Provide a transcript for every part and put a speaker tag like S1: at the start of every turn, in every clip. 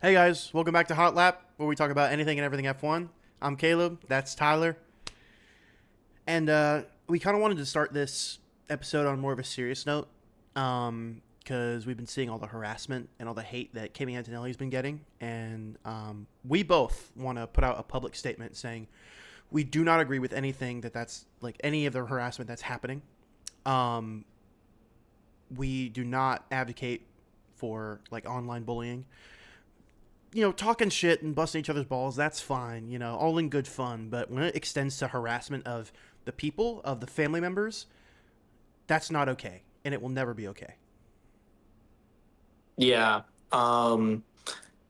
S1: Hey guys, welcome back to Hotlap, where we talk about anything and everything F1. I'm Caleb, that's Tyler, and we kind of wanted to start this episode on more of a serious note, because we've been seeing all the harassment and all the hate that Kimi Antonelli's been getting, and we both want to put out a public statement saying we do not agree with anything that's like any of the harassment that's happening. Um, we do not advocate for like online bullying. Talking shit and busting each other's balls, that's fine, all in good fun. But when it extends to harassment of the people, of the family members, that's not okay. And it will never be okay.
S2: Yeah. Um,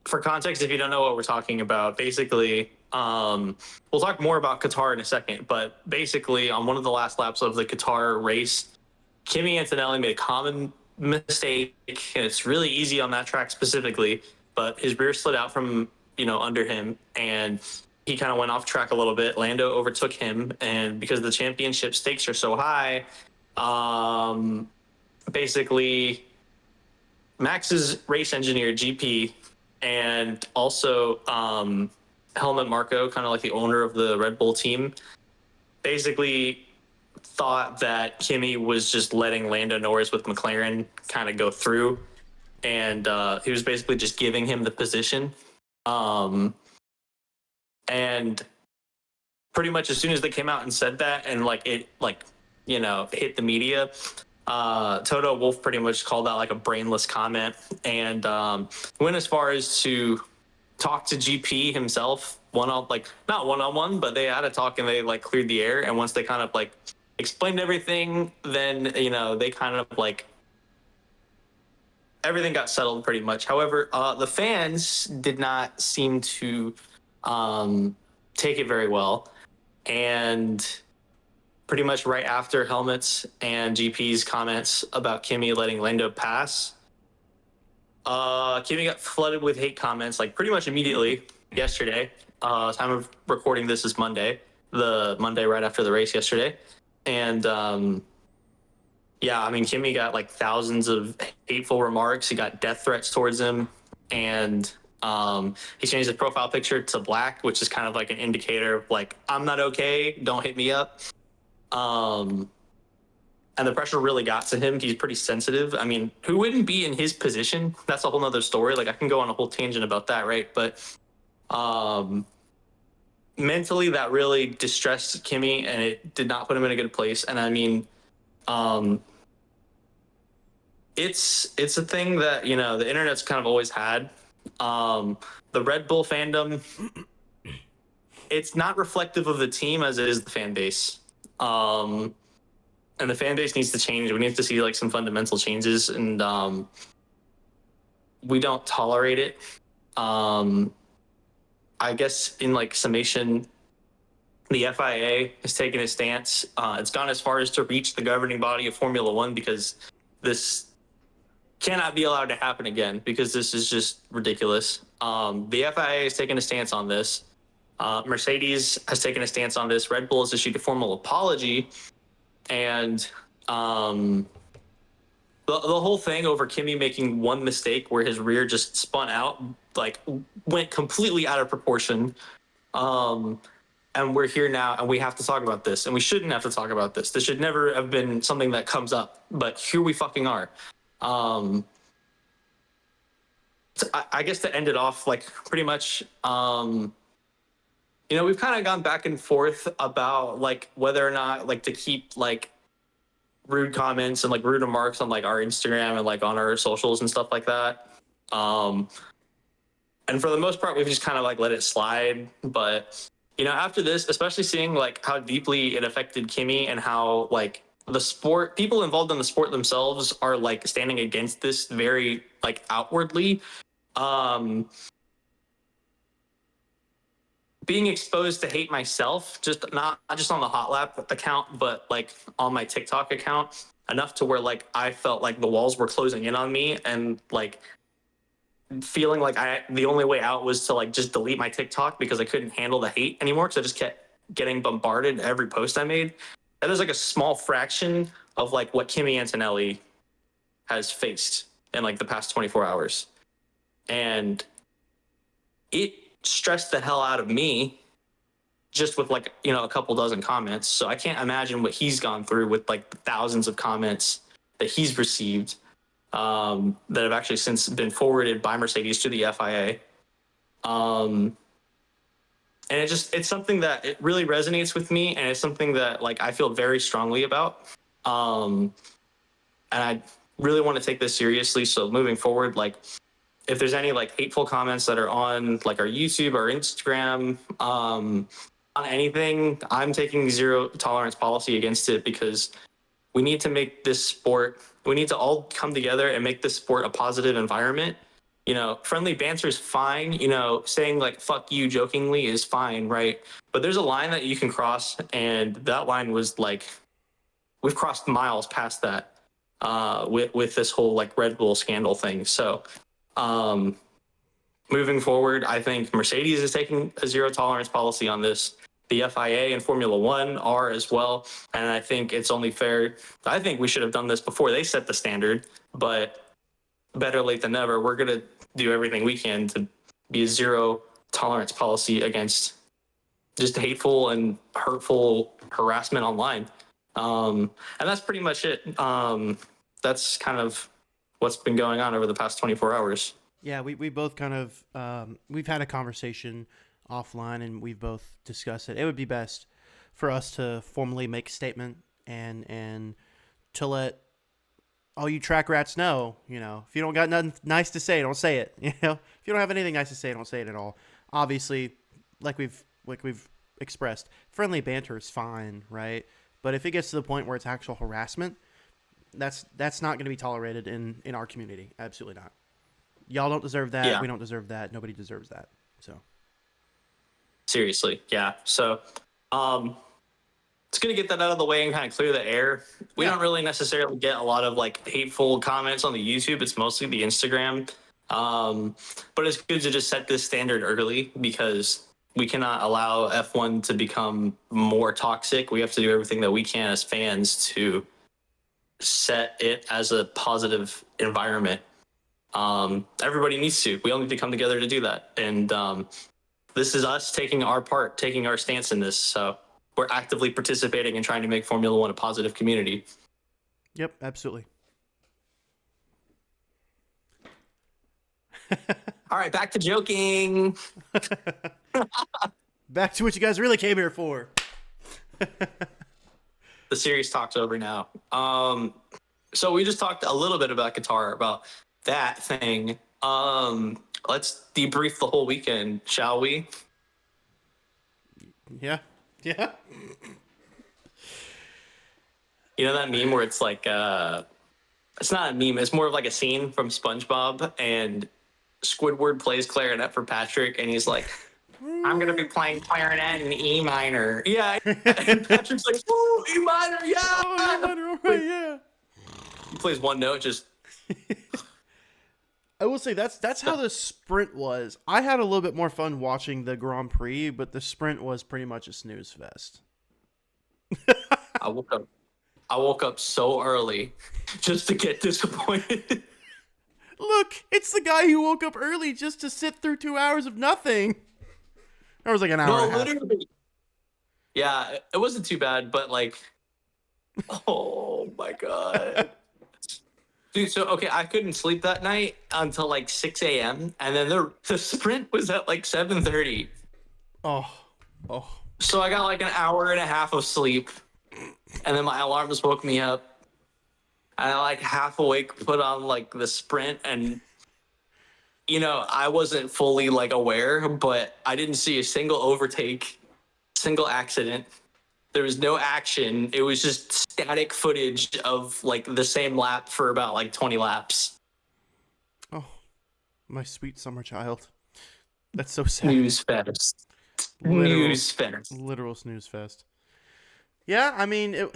S2: for context, if you don't know what we're talking about, basically, we'll talk more about Qatar in a second. But basically, on one of the last laps of the Qatar race, Kimi Antonelli made a common mistake, and it's really easy on that track specifically. But his rear slid out from under him, and he kind of went off track a little bit. Lando overtook him, and because the championship stakes are so high, um, basically Max's race engineer GP and also Helmut Marko, kind of like the owner of the Red Bull team, basically thought that Kimi was just letting Lando Norris with McLaren kind of go through, and he was basically just giving him the position. Um, and pretty much as soon as they came out and said that, and hit the media, Toto Wolff pretty much called that like a brainless comment, and went as far as to talk to GP himself, not one on one, but they had a talk and they like cleared the air. And once they kind of like explained everything, then they kind of like everything got settled pretty much. However, the fans did not seem to take it very well, and pretty much right after Helmets and GP's comments about Kimi letting Lando pass, Kimi got flooded with hate comments like pretty much immediately yesterday. Time of recording this is Monday, the Monday right after the race yesterday, and yeah, I mean Kimi got like thousands of hateful remarks. He got death threats towards him, and he changed his profile picture to black, which is kind of like an indicator of like I'm not okay, don't hit me up. Um, and the pressure really got to him. He's pretty sensitive. I mean, who wouldn't be in his position? That's a whole nother story. Like I can go on a whole tangent about that, right? But um, mentally, that really distressed Kimi, and it did not put him in a good place. And I mean, um, it's a thing that the internet's kind of always had. Um, the Red Bull fandom, it's not reflective of the team as it is the fan base. Um, and the fan base needs to change. We need to see like some fundamental changes, and we don't tolerate it. Um, I guess in like summation, the FIA has taken a stance. It's gone as far as to reach the governing body of Formula One because this cannot be allowed to happen again because this is just ridiculous. The FIA has taken a stance on this. Mercedes has taken a stance on this. Red Bull has issued a formal apology, and the whole thing over Kimi making one mistake where his rear just spun out, like went completely out of proportion. Um, and we're here now, and we have to talk about this, and we shouldn't have to talk about this. This should never have been something that comes up, but here we fucking are. Um, I guess to end it off, like pretty much, we've kind of gone back and forth about like whether or not like to keep like rude comments and like rude remarks on like our Instagram and like on our socials and stuff like that. Um, and for the most part, we've just kind of like let it slide. But after this, especially seeing like how deeply it affected Kimi and how like the sport people involved in the sport themselves are like standing against this very like outwardly. Um, Being exposed to hate myself, just not just on the Hot Lap account, but like on my TikTok account, enough to where like I felt like the walls were closing in on me, and like feeling like the only way out was to like just delete my TikTok because I couldn't handle the hate anymore. Because I just kept getting bombarded every post I made. And there's like a small fraction of like what Kimi Antonelli has faced in like the past 24 hours. And it stressed the hell out of me just with like, a couple dozen comments. So I can't imagine what he's gone through with like the thousands of comments that he's received, that have actually since been forwarded by Mercedes to the FIA. And it's something that it really resonates with me, and it's something that like I feel very strongly about. And I really want to take this seriously. So moving forward, like if there's any like hateful comments that are on like our YouTube or Instagram, on anything, I'm taking zero tolerance policy against it, because we need to make this sport, we need to all come together and make this sport a positive environment. Friendly banter is fine. Saying like "fuck you" jokingly is fine, right? But there's a line that you can cross, and that line was like, we've crossed miles past that, with this whole like Red Bull scandal thing. So, moving forward, I think Mercedes is taking a zero tolerance policy on this. The FIA and Formula One are as well. And I think it's only fair. I think we should have done this before they set the standard, but better late than never. We're going to do everything we can to be a zero tolerance policy against just hateful and hurtful harassment online. And that's pretty much it. That's kind of what's been going on over the past 24 hours.
S1: Yeah, we both kind of we've had a conversation offline, and we've both discussed it. It would be best for us to formally make a statement and to let all you track rats know, if you don't got nothing nice to say, don't say it. If you don't have anything nice to say, don't say it at all. Obviously, like we've expressed, friendly banter is fine, right? But if it gets to the point where it's actual harassment, that's not going to be tolerated in our community. Absolutely not. Y'all don't deserve that.
S2: Yeah.
S1: We don't deserve that. Nobody deserves that. So
S2: seriously, yeah. So, it's going to get that out of the way and kind of clear the air. We don't really necessarily get a lot of like hateful comments on the YouTube. It's mostly the Instagram. But it's good to just set this standard early, because we cannot allow F1 to become more toxic. We have to do everything that we can as fans to set it as a positive environment. Everybody needs to. We all need to come together to do that. And this is us taking our part, taking our stance in this. So we're actively participating and trying to make Formula One a positive community.
S1: Yep, absolutely.
S2: All right, back to joking.
S1: Back to what you guys really came here for.
S2: The serious talk's over now. So we just talked a little bit about Qatar, about that thing. Let's debrief the whole weekend, shall we?
S1: Yeah.
S2: You know that meme where it's like, it's not a meme, it's more of like a scene from SpongeBob, and Squidward plays clarinet for Patrick, and he's like, I'm going to be playing clarinet in E minor. Yeah. And Patrick's like, ooh, E minor, yeah.
S1: Oh, E minor, all right, yeah.
S2: He plays one note, just...
S1: I will say that's how the sprint was. I had a little bit more fun watching the Grand Prix, but the sprint was pretty much a snooze fest.
S2: I woke up so early just to get disappointed.
S1: Look, it's the guy who woke up early just to sit through 2 hours of nothing. That was like an hour and a half.
S2: Literally. Yeah, it wasn't too bad, but like, oh my God. Dude, so, okay, I couldn't sleep that night until like 6 a.m. And then the sprint was at like 7:30.
S1: Oh.
S2: So I got like an hour and a half of sleep. And then my alarm just woke me up. And I like half awake, put on like the sprint. And, I wasn't fully like aware, but I didn't see a single overtake, single accident. There was no action. It was just static footage of like the same lap for about like 20 laps.
S1: Oh, my sweet summer child. That's so sad.
S2: Snooze fest. Snooze fest.
S1: Literal snooze fest. Yeah, I mean,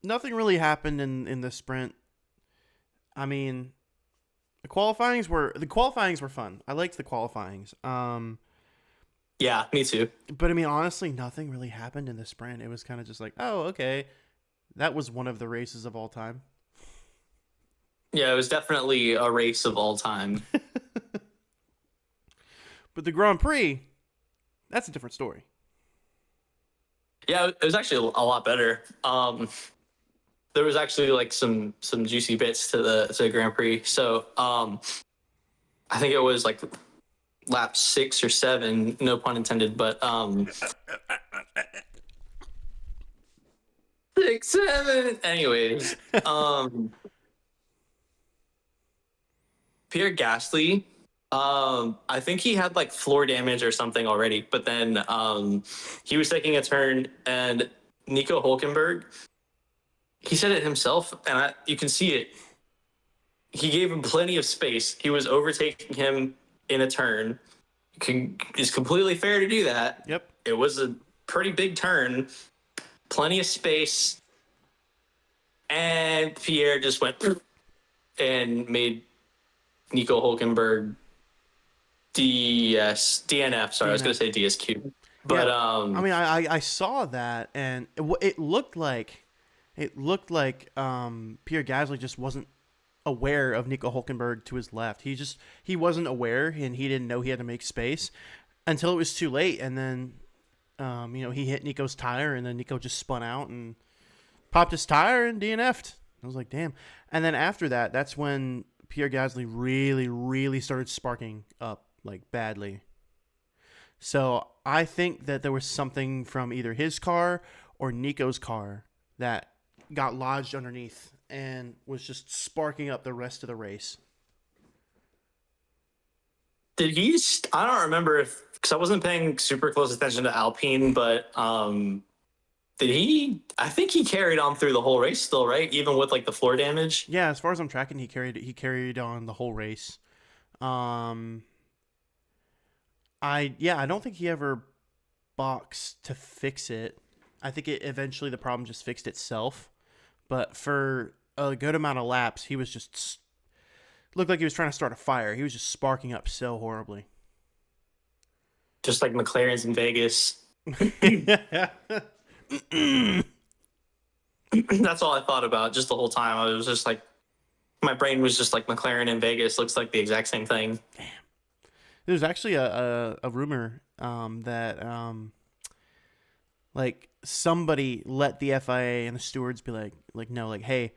S1: nothing really happened in the sprint. I mean, the qualifyings were fun. I liked the qualifyings.
S2: Yeah, me too.
S1: But I mean, honestly, nothing really happened in the sprint. It was kind of just like, oh, okay. That was one of the races of all time.
S2: Yeah, it was definitely a race of all time.
S1: But the Grand Prix, that's a different story.
S2: Yeah, it was actually a lot better. There was actually like some juicy bits to the Grand Prix. So I think it was like lap 6 or 7, no pun intended, but 6, 7. Anyways, Pierre Gasly, I think he had like floor damage or something already, but then he was taking a turn and Nico Hulkenberg, he said it himself, and you can see it. He gave him plenty of space. He was overtaking him in a turn. It's completely fair to do that.
S1: Yep.
S2: It was a pretty big turn, plenty of space, and Pierre just went and made Nico Hulkenberg DNF. Sorry, I was going to say DSQ. But
S1: yeah, I mean, I saw that, and it looked like Pierre Gasly just wasn't aware of Nico Hulkenberg to his left. He wasn't aware, and he didn't know he had to make space until it was too late. And then, he hit Nico's tire, and then Nico just spun out and popped his tire and DNF'd. I was like, damn. And then after that, that's when Pierre Gasly really, really started sparking up like badly. So I think that there was something from either his car or Nico's car that got lodged underneath and was just sparking up the rest of the race.
S2: Did he? I don't remember because I wasn't paying super close attention to Alpine, but did he? I think he carried on through the whole race still, right? Even with like the floor damage.
S1: Yeah, as far as I'm tracking, he carried on the whole race. I don't think he ever boxed to fix it. I think eventually the problem just fixed itself. But for a good amount of laps, he was just looked like he was trying to start a fire. He was just sparking up so horribly.
S2: Just like McLaren's in Vegas. That's all I thought about just the whole time. I was just like, my brain was just like McLaren in Vegas looks like the exact same thing.
S1: Damn. There's actually a rumor that like somebody let the FIA and the stewards be like no, like, hey,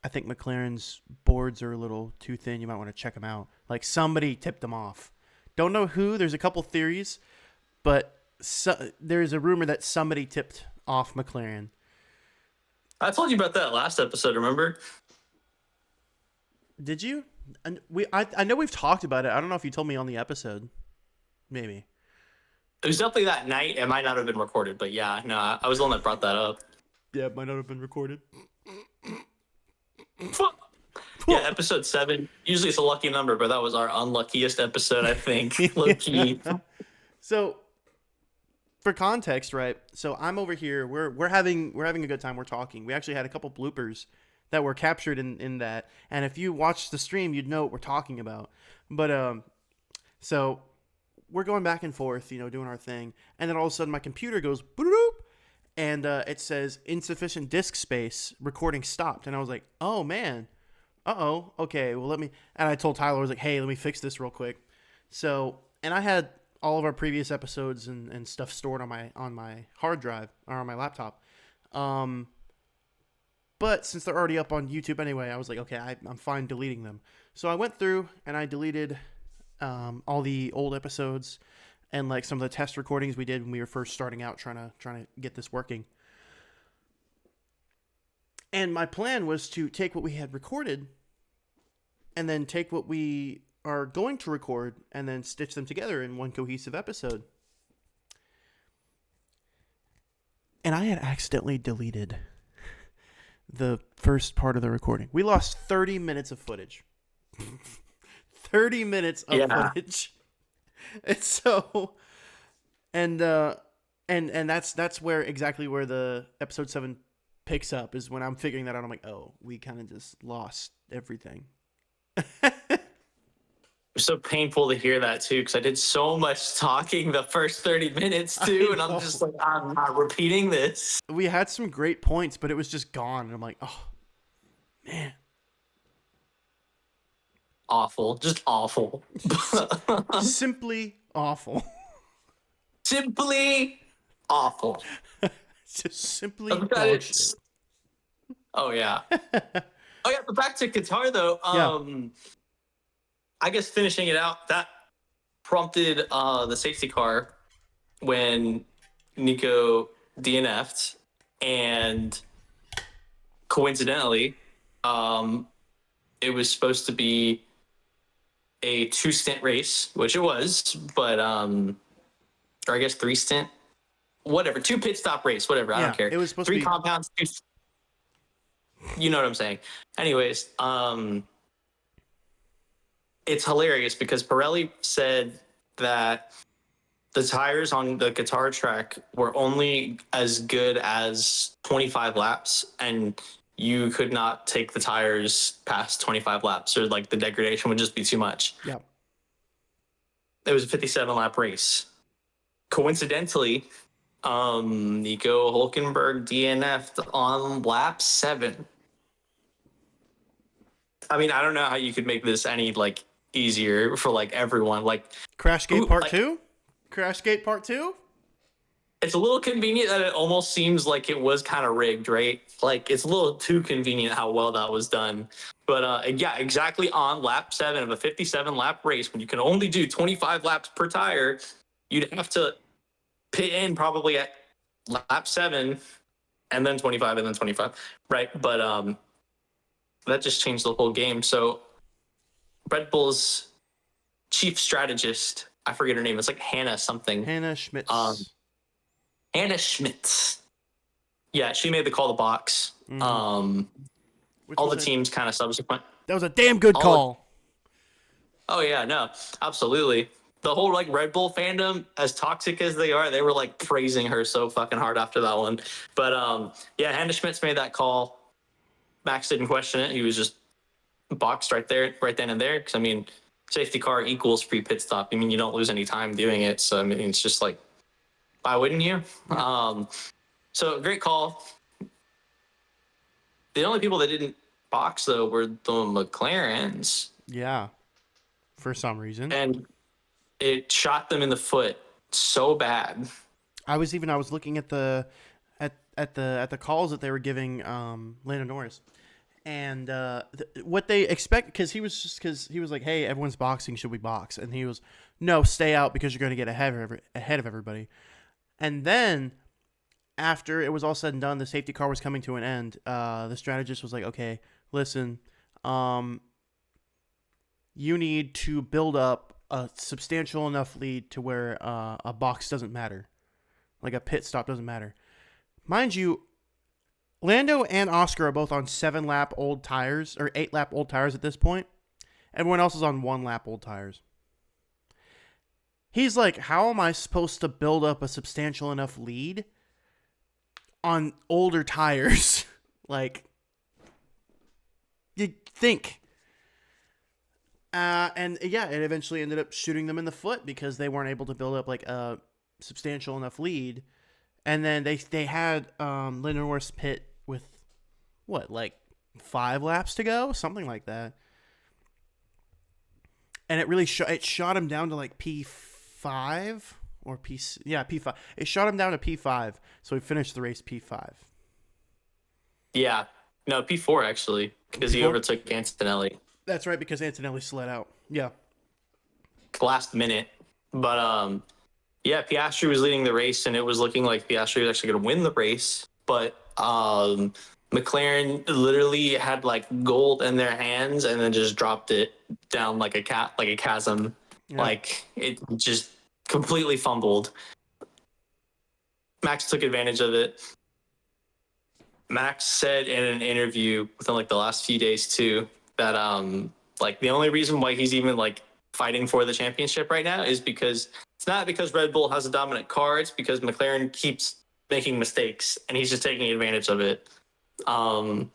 S1: I think McLaren's boards are a little too thin. You might want to check them out. Like somebody tipped them off. Don't know who. There's a couple theories, but there's a rumor that somebody tipped off McLaren.
S2: I told you about that last episode, remember?
S1: Did you? And I know we've talked about it. I don't know if you told me on the episode. Maybe.
S2: It was definitely that night. It might not have been recorded, but yeah, no, I was the one that brought that up.
S1: Yeah, it might not have been recorded.
S2: Yeah, episode 7. Usually it's a lucky number, but that was our unluckiest episode, I think. Low key.
S1: So, for context, right? So I'm over here. We're having a good time. We're talking. We actually had a couple bloopers that were captured in that. And if you watch the stream, you'd know what we're talking about. But so we're going back and forth, doing our thing, and then all of a sudden my computer goes boop, and it says insufficient disk space, recording stopped, and I was like, oh man, okay, well let me, and I told Tyler, I was like, hey, let me fix this real quick. So, and I had all of our previous episodes and stuff stored on my hard drive or on my laptop, but since they're already up on YouTube anyway, I was like, okay, I'm fine deleting them. So I went through and I deleted all the old episodes and like some of the test recordings we did when we were first starting out trying to get this working. And my plan was to take what we had recorded and then take what we are going to record and then stitch them together in one cohesive episode. And I had accidentally deleted the first part of the recording. We lost 30 minutes of footage. 30 minutes of footage. And so, and that's where exactly where the episode 7 picks up is when I'm figuring that out. I'm like, oh, we kind of just lost everything.
S2: It's so painful to hear that too, because I did so much talking the first 30 minutes too, and I'm just like, I'm not repeating this.
S1: We had some great points, but it was just gone. And I'm like, oh, man.
S2: Awful. Just awful.
S1: Simply awful.
S2: Simply awful.
S1: Just simply
S2: But
S1: dog shit.
S2: Oh yeah. Oh yeah, but back to Qatar though.
S1: Yeah.
S2: I guess finishing it out, that prompted the safety car when Nico DNF'd, and coincidentally, it was supposed to be a 2-stint race, which it was, but or I guess 3-stint, whatever, 2 pit stop race, whatever. I
S1: Yeah,
S2: don't care.
S1: it was supposed
S2: 3
S1: to be.
S2: compounds, you know what I'm saying. Anyways, it's hilarious because Pirelli said that the tires on the Qatar track were only as good as 25 laps, and you could not take the tires past 25 laps, or like the degradation would just be too much.
S1: Yeah.
S2: It was a 57 lap race. Coincidentally, Nico Hulkenberg DNF'd on lap 7. I mean, I don't know how you could make this any like easier for like everyone. Like
S1: Crashgate Part 2? Crashgate Part 2?
S2: It's a little convenient that it almost seems like it was kind of rigged, right? Like it's a little too convenient how well that was done. But yeah, exactly on lap 7 of a 57 lap race, when you can only do 25 laps per tire, you'd have to pit in probably at lap 7 and then 25 and then 25, right? But that just changed the whole game. So Red Bull's chief strategist, I forget her name, it's like Hannah something.
S1: Hannah Schmitz.
S2: Hannah Schmitz. Yeah, she made the call to box.
S1: Mhm.
S2: All the teams kind of subsequent.
S1: That was a damn good call.
S2: Oh yeah, no, absolutely. The whole like Red Bull fandom, as toxic as they are, they were like praising her so fucking hard after that one. But yeah, Hannah Schmitz made that call. Max didn't question it. He was just boxed right there, right then and there. Because I mean, safety car equals free pit stop. I mean, you don't lose any time doing it. So I mean, it's just like, why wouldn't you? So great call. The only people that didn't box though were the McLarens.
S1: Yeah. For some reason.
S2: And it shot them in the foot so bad.
S1: I was looking at the calls that they were giving Lando Norris, and what they expect, because he was like, hey, everyone's boxing, should we box? And he was, no, stay out because you're going to get ahead of everybody. And then after it was all said and done, the safety car was coming to an end. The strategist was like, okay, listen, you need to build up a substantial enough lead to where a box doesn't matter. Like a pit stop doesn't matter. Mind you, Lando and Oscar are both on 7-lap old tires, or 8-lap old tires at this point. Everyone else is on 1-lap old tires. He's like, how am I supposed to build up a substantial enough lead on older tires? Like, you think. And yeah, it eventually ended up shooting them in the foot because they weren't able to build up like a substantial enough lead. And then they had Lando Norris pit with what, like 5 laps to go, something like that. And it really shot him down to like P5 or P5. It shot him down to P5, so he finished the race P5. Yeah,
S2: no, P4 actually, because he overtook Antonelli.
S1: That's right, because Antonelli slid out. Yeah.
S2: Last minute. But yeah, Piastri was leading the race, and it was looking like Piastri was actually going to win the race. But McLaren literally had like gold in their hands and then just dropped it down like a chasm. Yeah. Like it just completely fumbled. Max took advantage of it. Max said in an interview within like the last few days too that like the only reason why he's even like fighting for the championship right now is because it's not because Red Bull has a dominant car, it's because McLaren keeps making mistakes and he's just taking advantage of it. I'm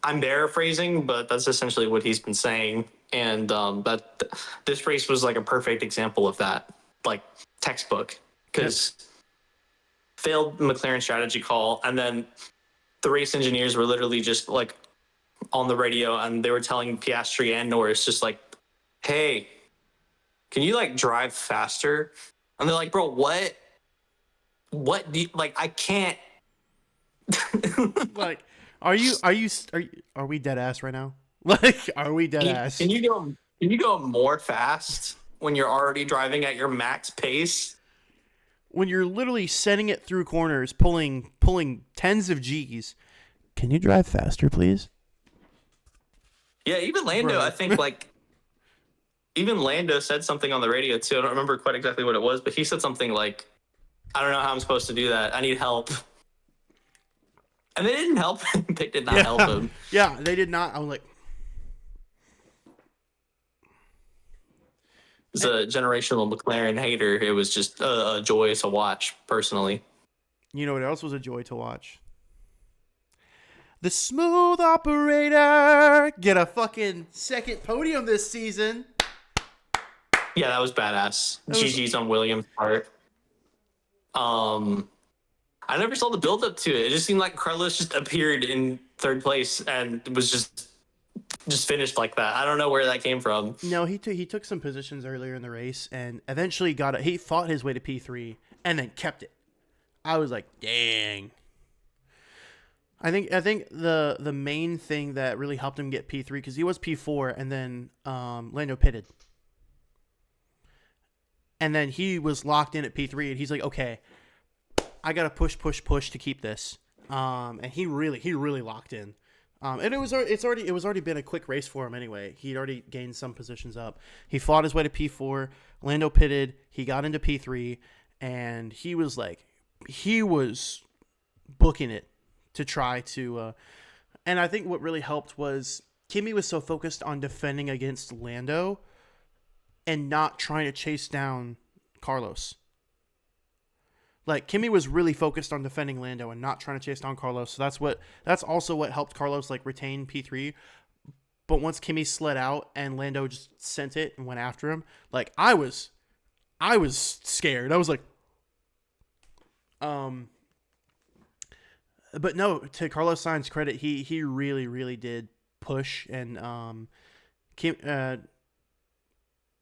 S2: paraphrasing, but that's essentially what he's been saying. And that this race was like a perfect example of that, like textbook, because failed McLaren strategy call, and then the race engineers were literally just like on the radio and they were telling Piastri and Norris just like, hey, can you like drive faster? And they're like, bro, what? What do you, like? I can't.
S1: Like, are we dead ass right now? Like, are we dead
S2: Can
S1: ass?
S2: you go? Can you go more fast when you're already driving at your max pace?
S1: When you're literally sending it through corners, pulling tens of G's. Can you drive faster, please?
S2: Yeah, even Lando,
S1: Bro.
S2: I think like even Lando said something on the radio too. I don't remember quite exactly what it was, but he said something like, "I don't know how I'm supposed to do that. I need help." And they didn't help him. They did not help him.
S1: Yeah, they did not. I'm like,
S2: As a generational McLaren hater, it was just a joy to watch personally.
S1: you know what else was a joy to watch? The smooth operator get a fucking second podium this season.
S2: Yeah, that was badass.
S1: That was-
S2: GG's on Williams' part. I never saw the build up to it. It just seemed like Carlos just appeared in third place and was just finished like that. I don't know where that came from.
S1: No, he took some positions earlier in the race and eventually got it. He fought his way to P3 and then kept it. I was like, dang. I think the main thing that really helped him get P3 because he was P4 and then Lando pitted. And then he was locked in at P3 and he's like, okay, I gotta push to keep this. And he really locked in. And it was already been a quick race for him anyway. He'd already gained some positions up. He fought his way to P4. Lando pitted. He got into P3, and he was booking it to try to. And I think what really helped was Kimi was so focused on defending against Lando, and not trying to chase down Carlos. Like, Kimi was really focused on defending Lando and not trying to chase down Carlos. So that's also what helped Carlos like retain P3. But once Kimi slid out and Lando just sent it and went after him, like I was scared. I was like, but no, to Carlos Sainz's credit, he really did push and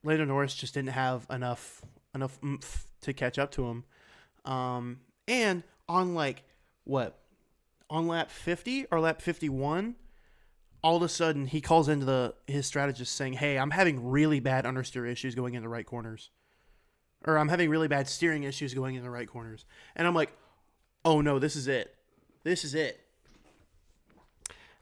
S1: Lando Norris just didn't have enough oomph to catch up to him. And on on lap 50 or lap 51, all of a sudden he calls into his strategist saying, hey, I'm having really bad understeer issues going in the right corners. Or I'm having really bad steering issues going in the right corners. And I'm like, oh no, this is it.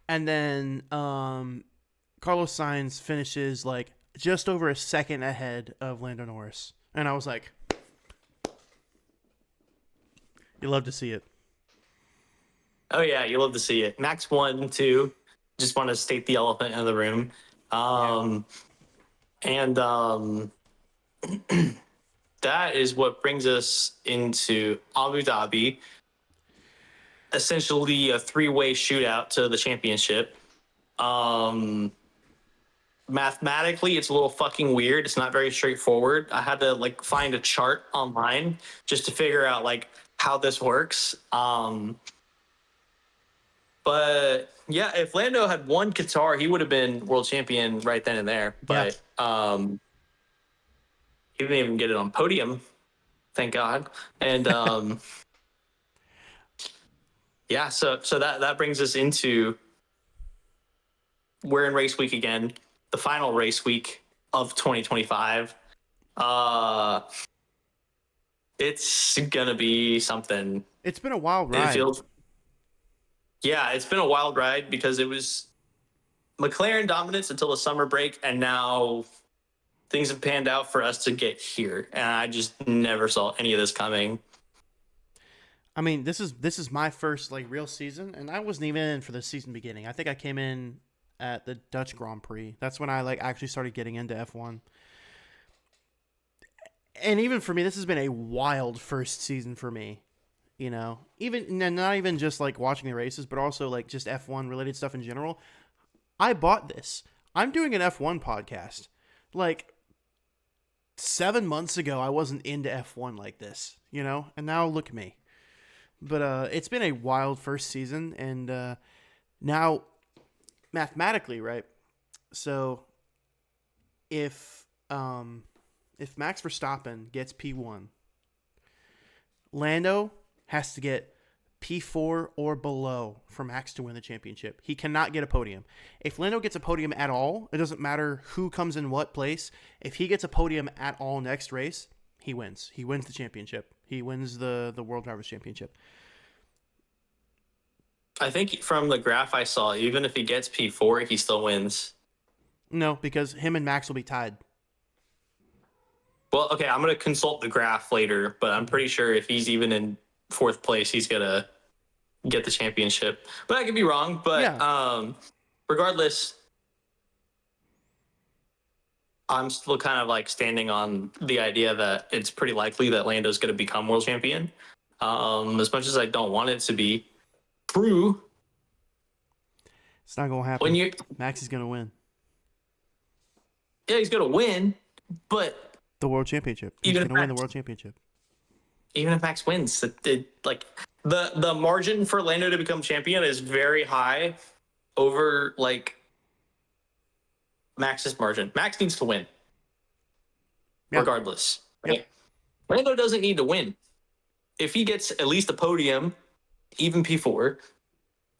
S1: And then, Carlos Sainz finishes like just over a second ahead of Lando Norris. And I was like, you love to see it.
S2: Oh yeah, you love to see it. Max 1, 2. Just want to state the elephant in the room. And that is what brings us into Abu Dhabi. Essentially a 3-way shootout to the championship. Mathematically, it's a little fucking weird. It's not very straightforward. I had to like find a chart online just to figure out like how this works. But yeah, if Lando had won Qatar, he would have been world champion right then and there. But he didn't even get it on podium, thank God. And yeah, so that brings us into we're in race week again, the final race week of 2025. It's gonna be something.
S1: It's been a wild ride.
S2: It's been a wild ride because it was McLaren dominance until the summer break, and now things have panned out for us to get here, and I just never saw any of this coming.
S1: I mean, this is my first like real season, and I wasn't even in for the season beginning. I think I came in at the Dutch Grand Prix. That's when I like actually started getting into F1. And even for me, this has been a wild first season for me. You know, even not even just like watching the races, but also like just F1 related stuff in general. I bought this. I'm doing an F1 podcast. Like 7 months ago, I wasn't into F1 like this, you know, and now look at me. But it's been a wild first season, and now mathematically, right? So if if Max Verstappen gets P1, Lando has to get P4 or below for Max to win the championship. He cannot get a podium. If Lando gets a podium at all, it doesn't matter who comes in what place. If he gets a podium at all next race, he wins. He wins the championship. He wins the World Drivers' Championship.
S2: I think from the graph I saw, even if he gets P4, he still wins.
S1: No, because him and Max will be tied.
S2: Well, okay, I'm going to consult the graph later, but I'm pretty sure if he's even in fourth place, he's going to get the championship. But I could be wrong. But
S1: Yeah.
S2: Regardless, I'm still kind of like standing on the idea that it's pretty likely that Lando's going to become world champion. As much as I don't want it to be true.
S1: It's not going to happen. Max is going to win.
S2: Yeah, he's going to win, but
S1: the world championship. He's going to win the world championship.
S2: Even if Max wins, the margin for Lando to become champion is very high over like Max's margin. Max needs to win, regardless. Right? Yep. Lando doesn't need to win. If he gets at least a podium, even P4,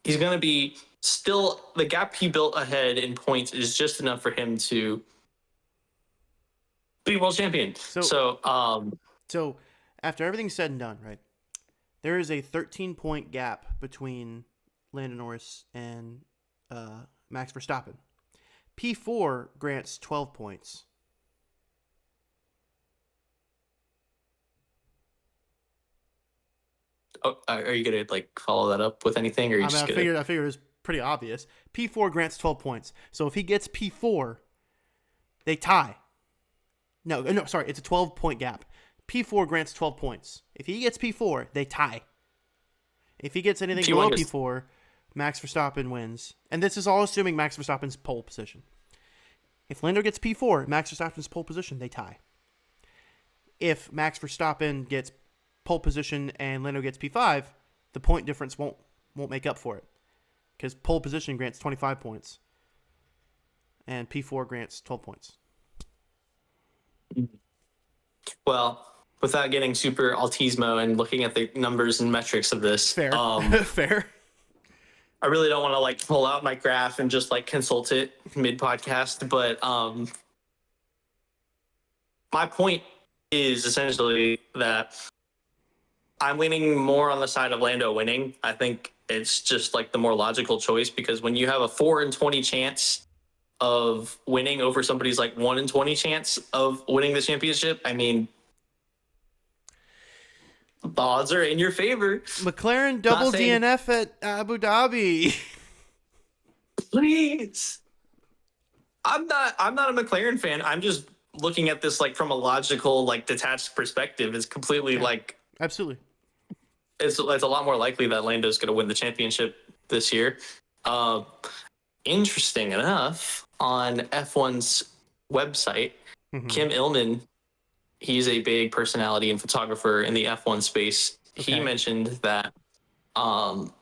S2: he's going to be still the gap he built ahead in points is just enough for him to be world champion. So
S1: after everything's said and done, right, there is a 13-point gap between Lando Norris and Max Verstappen. P4 grants 12 points.
S2: Oh, are you gonna like follow that up with anything, or you
S1: I figured it was pretty obvious. P4 grants 12 points. So if he gets P4, they tie. No, sorry, it's a 12-point gap. P4 grants 12 points. If he gets P4, they tie. If he gets anything below P4, Max Verstappen wins. And this is all assuming Max Verstappen's pole position. If Lando gets P4, Max Verstappen's pole position, they tie. If Max Verstappen gets pole position and Lando gets P5, the point difference won't make up for it. Because pole position grants 25 points. And P4 grants 12 points.
S2: Well, without getting super altismo and looking at the numbers and metrics of this,
S1: fair. Fair.
S2: I really don't want to like pull out my graph and just like consult it mid podcast, but my point is essentially that I'm leaning more on the side of Lando winning. I think it's just like the more logical choice, because when you have a 4 in 20 chance of winning over somebody's like 1 in 20 chance of winning the championship, I mean, the odds are in your favor.
S1: McLaren double DNF at Abu Dhabi.
S2: Please. I'm not a McLaren fan. I'm just looking at this like from a logical, like detached perspective. It's completely like
S1: absolutely.
S2: It's a lot more likely that Lando's going to win the championship this year. Interesting enough, on F1's website, Kim Illman, he's a big personality and photographer in the F1 space. Okay. He mentioned that on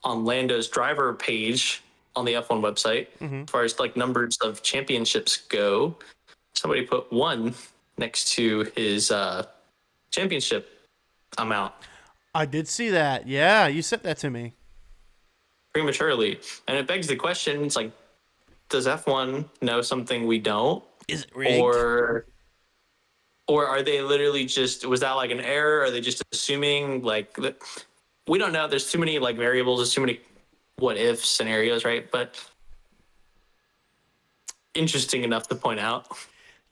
S2: Lando's driver page on the F1 website, as far as like numbers of championships go, somebody put 1 next to his championship amount.
S1: I did see that. Yeah, you sent that to me.
S2: Prematurely. And it begs the question, it's like, does F1 know something we don't?
S1: Is it rigged?
S2: Or are they literally just, was that like an error? Are they just assuming like, we don't know. There's too many like variables. There's too many what if scenarios, right? But interesting enough to point out.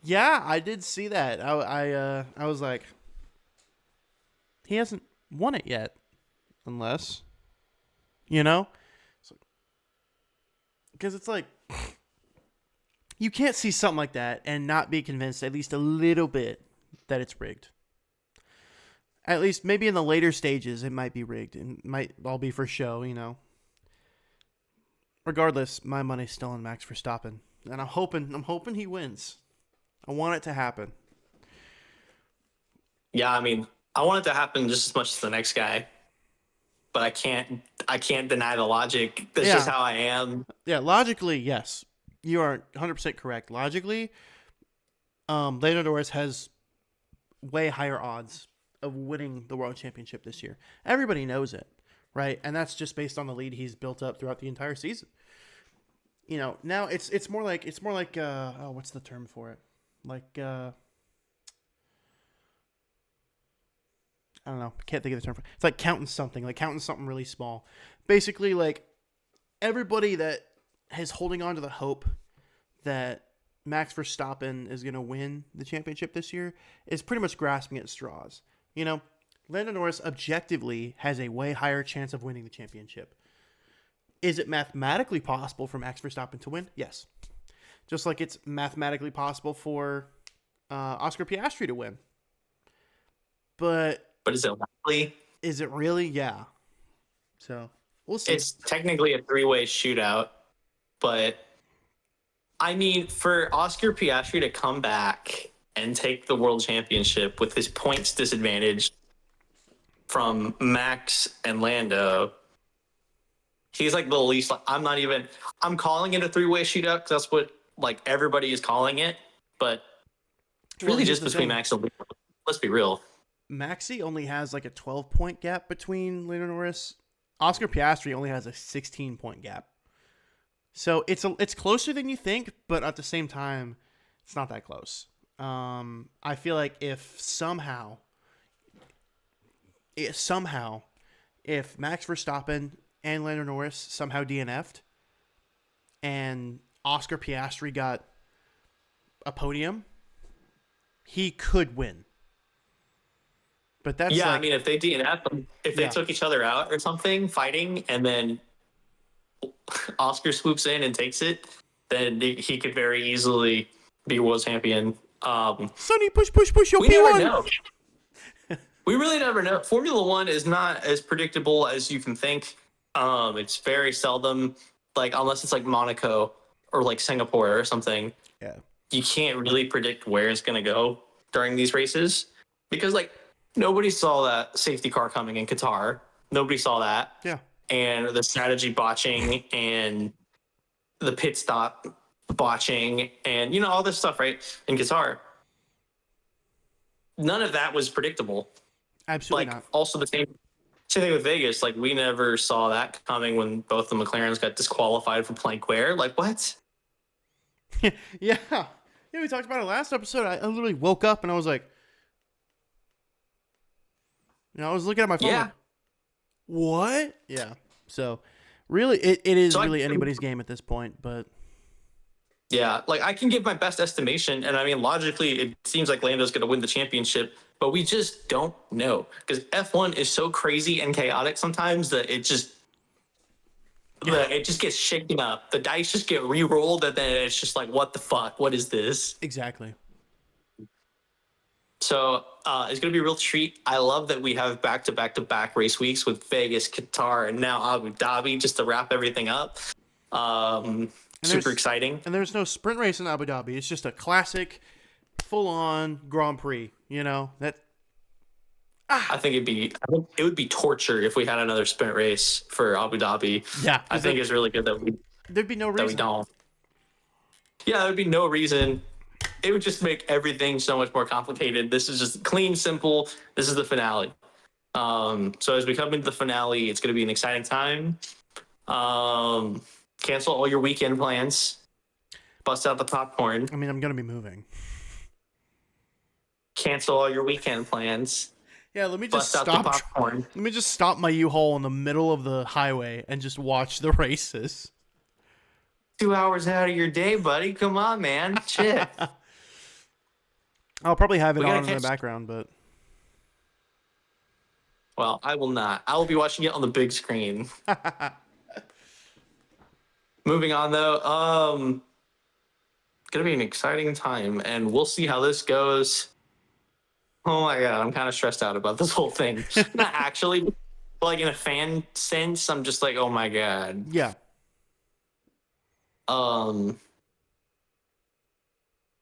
S1: Yeah, I did see that. I was like, he hasn't won it yet, unless, because it's like, you can't see something like that and not be convinced at least a little bit that it's rigged. At least maybe in the later stages it might be rigged and might all be for show, Regardless, my money's still on Max Verstappen, and I'm hoping he wins. I want it to happen.
S2: Yeah, I mean, I want it to happen just as much as the next guy, but I can't deny the logic. That's just how I am.
S1: Yeah, logically, yes. You are 100% correct. Logically, Lando Norris has way higher odds of winning the world championship this year. Everybody knows it, right? And that's just based on the lead he's built up throughout the entire season. Now it's more like what's the term for it? I don't know. Can't think of the term for it. It's like counting something really small. Basically, like everybody that is holding on to the hope that Max Verstappen is going to win the championship this year is pretty much grasping at straws. Lando Norris objectively has a way higher chance of winning the championship. Is it mathematically possible for Max Verstappen to win? Yes. Just like it's mathematically possible for Oscar Piastri to win. But
S2: is it likely?
S1: Is it really? Yeah. So we'll see.
S2: It's technically a 3-way shootout, but I mean, for Oscar Piastri to come back and take the world championship with his points disadvantage from Max and Lando, he's like the least. I'm calling it a 3-way shootout because that's what like everybody is calling it, but it's really just between Max and Lando. Let's be real.
S1: Maxi only has like a 12-point gap between Lando Norris. Oscar Piastri only has a 16-point gap. So it's closer than you think, but at the same time, it's not that close. I feel like if somehow, if Max Verstappen and Lando Norris somehow DNF'd, and Oscar Piastri got a podium, he could win. But that's
S2: I mean, if they DNF, if they took each other out or something, fighting, and then Oscar swoops in and takes it, then he could very easily be world champion.
S1: Sonny, push, your
S2: we
S1: P1.
S2: never know. We really never know. Formula One is not as predictable as you can think. It's very seldom, like unless it's like Monaco or like Singapore or something.
S1: Yeah,
S2: you can't really predict where it's going to go during these races because like nobody saw that safety car coming in Qatar. Nobody saw that.
S1: Yeah.
S2: And the strategy botching and the pit stop botching and, all this stuff, right, in Qatar. None of that was predictable.
S1: Absolutely not.
S2: Also the same thing with Vegas. Like, we never saw that coming when both the McLarens got disqualified for plank wear. Like, what?
S1: Yeah, we talked about it last episode. I literally woke up and I was like, I was looking at my phone.
S2: Yeah.
S1: Like, what? Yeah. So, really, it is really anybody's game at this point. But
S2: yeah, like I can give my best estimation, and I mean logically, it seems like Lando's going to win the championship, but we just don't know because F1 is so crazy and chaotic sometimes that it just gets shaken up. The dice just get re-rolled, and then it's just like, what the fuck? What is this?
S1: Exactly.
S2: So it's going to be a real treat. I love that we have back-to-back race weeks with Vegas, Qatar, and now Abu Dhabi just to wrap everything up. Super exciting.
S1: And there's no sprint race in Abu Dhabi. It's just a classic, full-on Grand Prix. I
S2: think it would be torture if we had another sprint race for Abu Dhabi.
S1: Yeah,
S2: I think it's really good that
S1: there'd be no reason.
S2: That we don't. Yeah, there'd be no reason. It would just make everything so much more complicated. This is just clean, simple. This is the finale. So as we come into the finale, it's going to be an exciting time. Cancel all your weekend plans. Bust out the popcorn.
S1: I mean, I'm going to be moving.
S2: Cancel all your weekend plans.
S1: Yeah, let me just
S2: Bust out the popcorn.
S1: Let me just stop my U-Haul in the middle of the highway and just watch the races.
S2: 2 hours out of your day, buddy. Come on, man. Shit.
S1: I'll probably have it on in the background, but...
S2: Well, I will not. I will be watching it on the big screen. Moving on, though. It's going to be an exciting time, and we'll see how this goes. Oh, my God. I'm kind of stressed out about this whole thing. Not actually, but like in a fan sense, I'm just like, oh, my God.
S1: Yeah.
S2: It's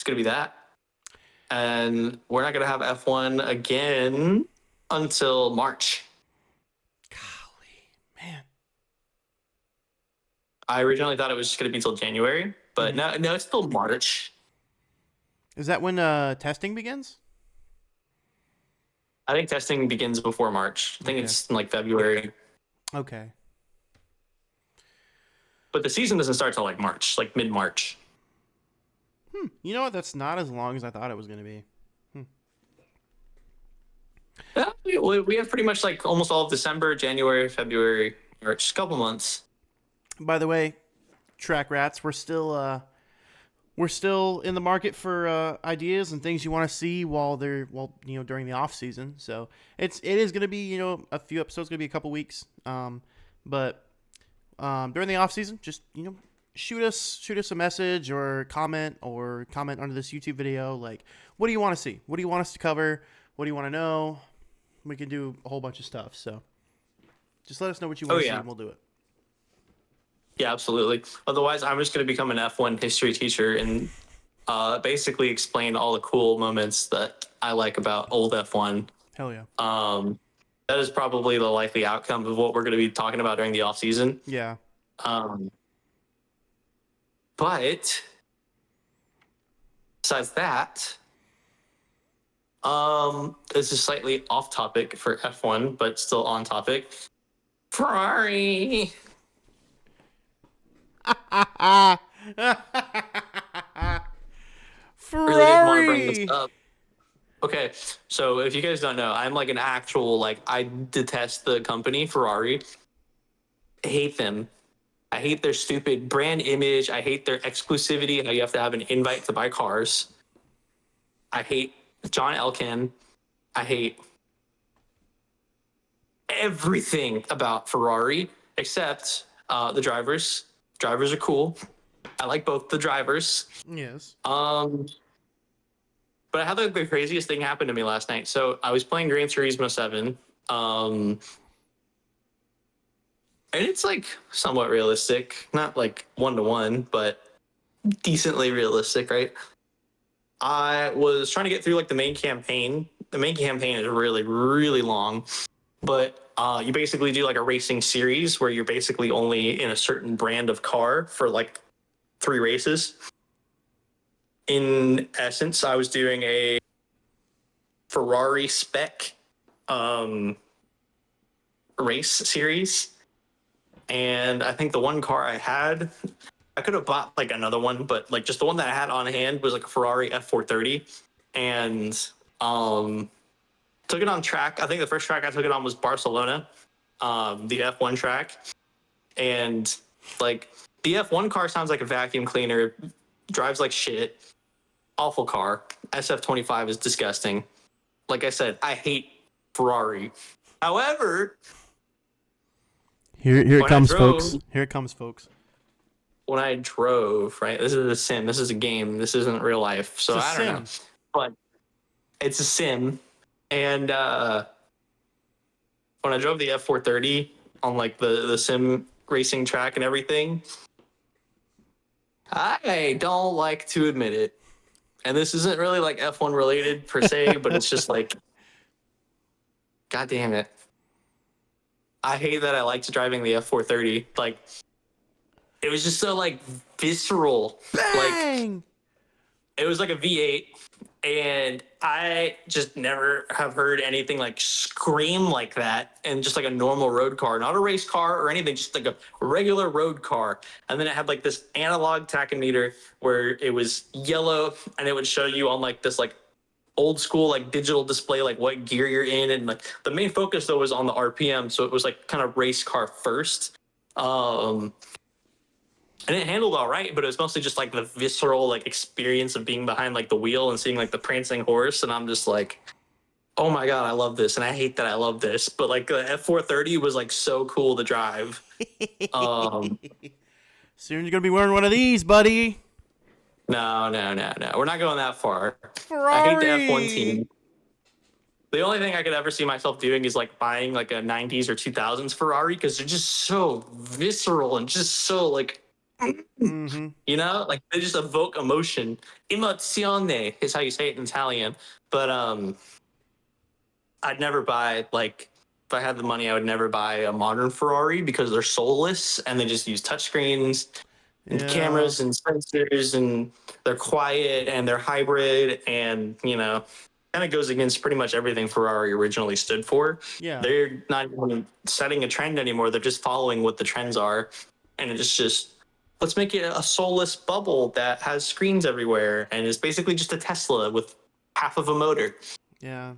S2: going to be that. And we're not going to have F1 again until March.
S1: Golly, man.
S2: I originally thought it was just going to be until January, but no, it's still March.
S1: Is that when testing begins?
S2: I think testing begins before March. I think
S1: Okay.
S2: it's in like February,
S1: Okay.
S2: but the season doesn't start till like March, like mid March.
S1: You know what? That's not as long as I thought it was going to be.
S2: Yeah, we have pretty much like almost all of December, January, February, March, a couple months.
S1: By the way, Trackrats, we're still in the market for ideas and things you want to see during the off season. So it is going to be a few episodes, going to be a couple weeks. But during the off season, just shoot us a message or comment under this YouTube video. Like, what do you want to see? What do you want us to cover? What do you want to know? We can do a whole bunch of stuff. So just let us know what you want to see, and we'll do it.
S2: Yeah, absolutely. Otherwise, I'm just going to become an F1 history teacher and basically explain all the cool moments that I like about old F1.
S1: Hell yeah.
S2: That is probably the likely outcome of what we're going to be talking about during the off season.
S1: Yeah.
S2: But besides that, this is slightly off topic for F1, but still on topic. Ferrari.
S1: Ferrari.
S2: Really didn't want to bring this up. Okay, so if you guys don't know, I'm like an actual I detest the company Ferrari. I hate them. I hate their stupid brand image. I hate their exclusivity. How you have to have an invite to buy cars. I hate John Elkann. I hate everything about Ferrari except the drivers. Drivers are cool. I like both the drivers.
S1: Yes.
S2: But I had the craziest thing happen to me last night. So I was playing Gran Turismo 7. And it's like somewhat realistic. Not like 1-to-1, but decently realistic, right? I was trying to get through like the main campaign. The main campaign is really, really long. But you basically do like a racing series where you're basically only in a certain brand of car for like 3 races. In essence, I was doing a Ferrari spec race series. And I think the one car I had, I could have bought like another one, but like just the one that I had on hand was like a Ferrari F430. And took it on track. I think the first track I took it on was Barcelona, the F1 track. And like the F1 car sounds like a vacuum cleaner, drives like shit. Awful car. SF25 is disgusting. Like I said, I hate Ferrari. However,
S1: here it comes, folks. Here it comes, folks.
S2: When I drove, right? This is a sim. This is a game. This isn't real life. So I don't know. But it's a sim. And when I drove the F430 on like the sim racing track and everything, I don't like to admit it. And this isn't really like F1 related per se, but it's just like, God damn it. I hate that I liked driving the F430. Like, it was just so like visceral.
S1: Bang!
S2: Like, it was like a V8, and I just never have heard anything like scream like that in just like a normal road car, not a race car or anything, just like a regular road car. And then it had like this analog tachometer where it was yellow, and it would show you on like this like old school like digital display like what gear you're in, and like the main focus though was on the RPM, so it was like kind of race car first. And it handled all right, but it was mostly just like the visceral like experience of being behind like the wheel and seeing like the prancing horse. And I'm just like, oh my God, I love this. And I hate that I love this. But like the F430 was like so cool to drive.
S1: Soon you're going to be wearing one of these, buddy.
S2: No. We're not going that far.
S1: Ferrari.
S2: I hate the F1 team. The only thing I could ever see myself doing is like buying like a 90s or 2000s Ferrari because they're just so visceral and just so like,
S1: mm-hmm.
S2: You know, like they just evoke emotion. Emozione is how you say it in Italian. But I'd never buy like if I had the money, I would never buy a modern Ferrari because they're soulless and they just use touchscreens. and
S1: Yeah.
S2: cameras and sensors, and they're quiet and they're hybrid, and kind of goes against pretty much everything Ferrari originally stood for.
S1: Yeah.
S2: They're not even setting a trend anymore. They're just following what the trends are, and it's just let's make it a soulless bubble that has screens everywhere and is basically just a Tesla with half of a motor.
S1: Yeah.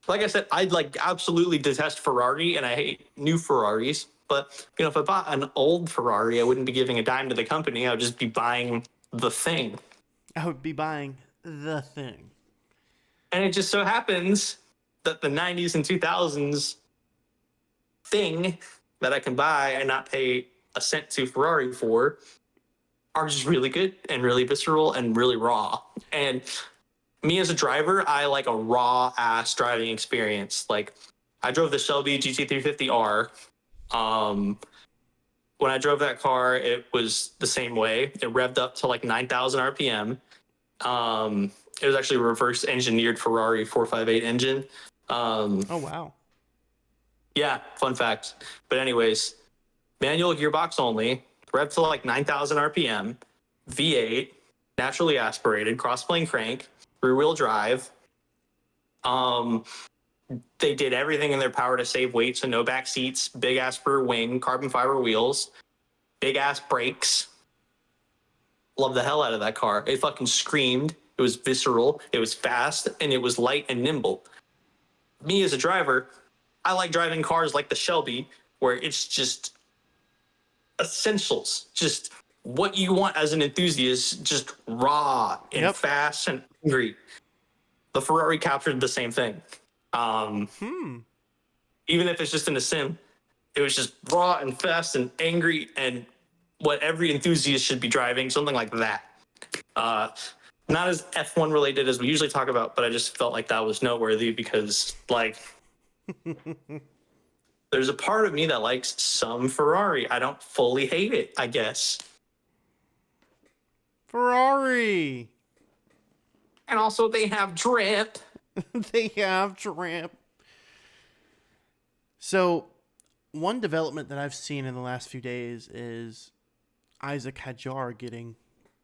S2: Like I said, I'd like absolutely detest Ferrari and I hate new Ferraris. But if I bought an old Ferrari, I wouldn't be giving a dime to the company. I would just be buying the thing.
S1: I would be buying the thing.
S2: And it just so happens that the 90s and 2000s thing that I can buy and not pay a cent to Ferrari for are just really good and really visceral and really raw. And me as a driver, I like a raw ass driving experience. Like I drove the Shelby GT350R. When I drove that car, it was the same way. It revved up to like 9,000 RPM. It was actually a reverse engineered Ferrari 458 engine.
S1: Oh wow.
S2: Yeah, fun fact. But anyways, manual gearbox only, rev to like 9,000 RPM, V8, naturally aspirated, cross-plane crank, rear-wheel drive. They did everything in their power to save weight, so no back seats, big ass rear wing, carbon fiber wheels, big ass brakes. Love the hell out of that car. It fucking screamed. It was visceral. It was fast, and it was light and nimble. Me as a driver, I like driving cars like the Shelby, where it's just essentials, just what you want as an enthusiast, just raw and fast and angry. The Ferrari captured the same thing. Even if it's just in a sim, it was just raw and fast and angry and what every enthusiast should be driving, something like that. Not as F1 related as we usually talk about, but I just felt like that was noteworthy because, like, there's a part of me that likes some Ferrari. I don't fully hate it, I guess.
S1: Ferrari.
S2: And also, they have drip.
S1: They have drip. So, one development that I've seen in the last few days is Isaac Hadjar getting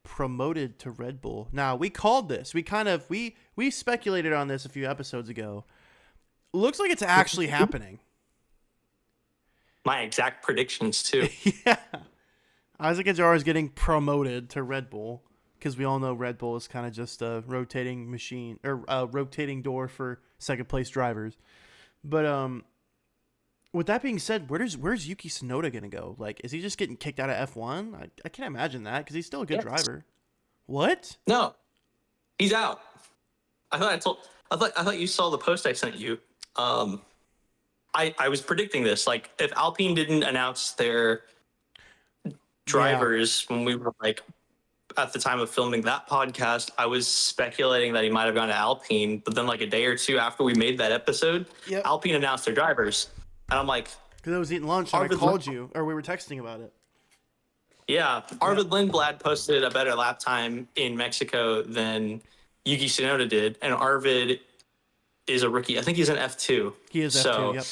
S1: promoted to Red Bull. Now, we called this. We speculated on this a few episodes ago. Looks like it's actually happening.
S2: My exact predictions, too.
S1: Yeah. Isaac Hadjar is getting promoted to Red Bull because we all know Red Bull is kind of just a rotating machine or a rotating door for second place drivers. But with that being said, where's Yuki Tsunoda gonna go? Like, is he just getting kicked out of F1? I can't imagine that because he's still a good driver. What?
S2: No, he's out. I thought you saw the post I sent you. I was predicting this. Like, if Alpine didn't announce their drivers when we were like at the time of filming that podcast, I was speculating that he might have gone to Alpine. But then, like a day or two after we made that episode, Alpine announced their drivers, and I'm like,
S1: because I was eating lunch and I called you, or we were texting about it.
S2: Yeah, Arvid Lindblad posted a better lap time in Mexico than Yuki Tsunoda did, and Arvid is a rookie. I think he's an F2.
S1: He is F2, yep.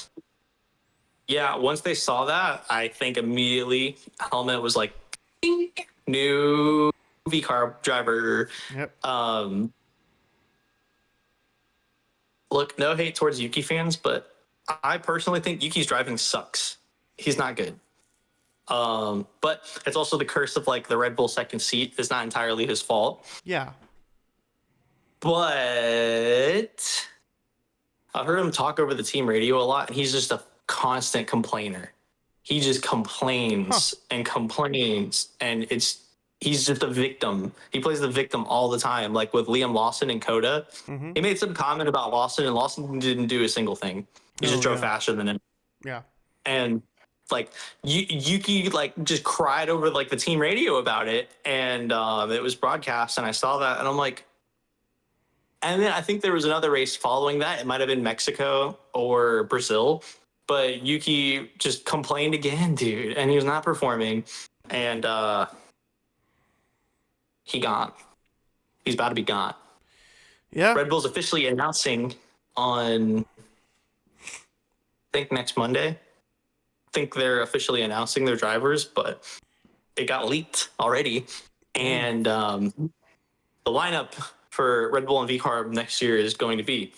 S2: Yeah, once they saw that, I think immediately Helmet was like, new V-car driver.
S1: Yep.
S2: Look, no hate towards Yuki fans, but I personally think Yuki's driving sucks. He's not good. But it's also the curse of like the Red Bull second seat. It's not entirely his fault.
S1: Yeah.
S2: But I've heard him talk over the team radio a lot, and he's just a constant complainer. He just complains and complains, and he's just a victim. He plays the victim all the time, like with Liam Lawson and Coda.
S1: Mm-hmm.
S2: He made some comment about Lawson, and Lawson didn't do a single thing. He just drove faster than him.
S1: Yeah.
S2: And like Yuki like just cried over like the team radio about it, and it was broadcast, and I saw that, and I'm like, and then I think there was another race following that. It might have been Mexico or Brazil, but Yuki just complained again, dude, and he was not performing, and he gone. He's about to be gone.
S1: Yeah.
S2: Red Bull's officially announcing on, I think, next Monday think they're officially announcing their drivers, but it got leaked already. And the lineup for Red Bull and VCarb next year is going to be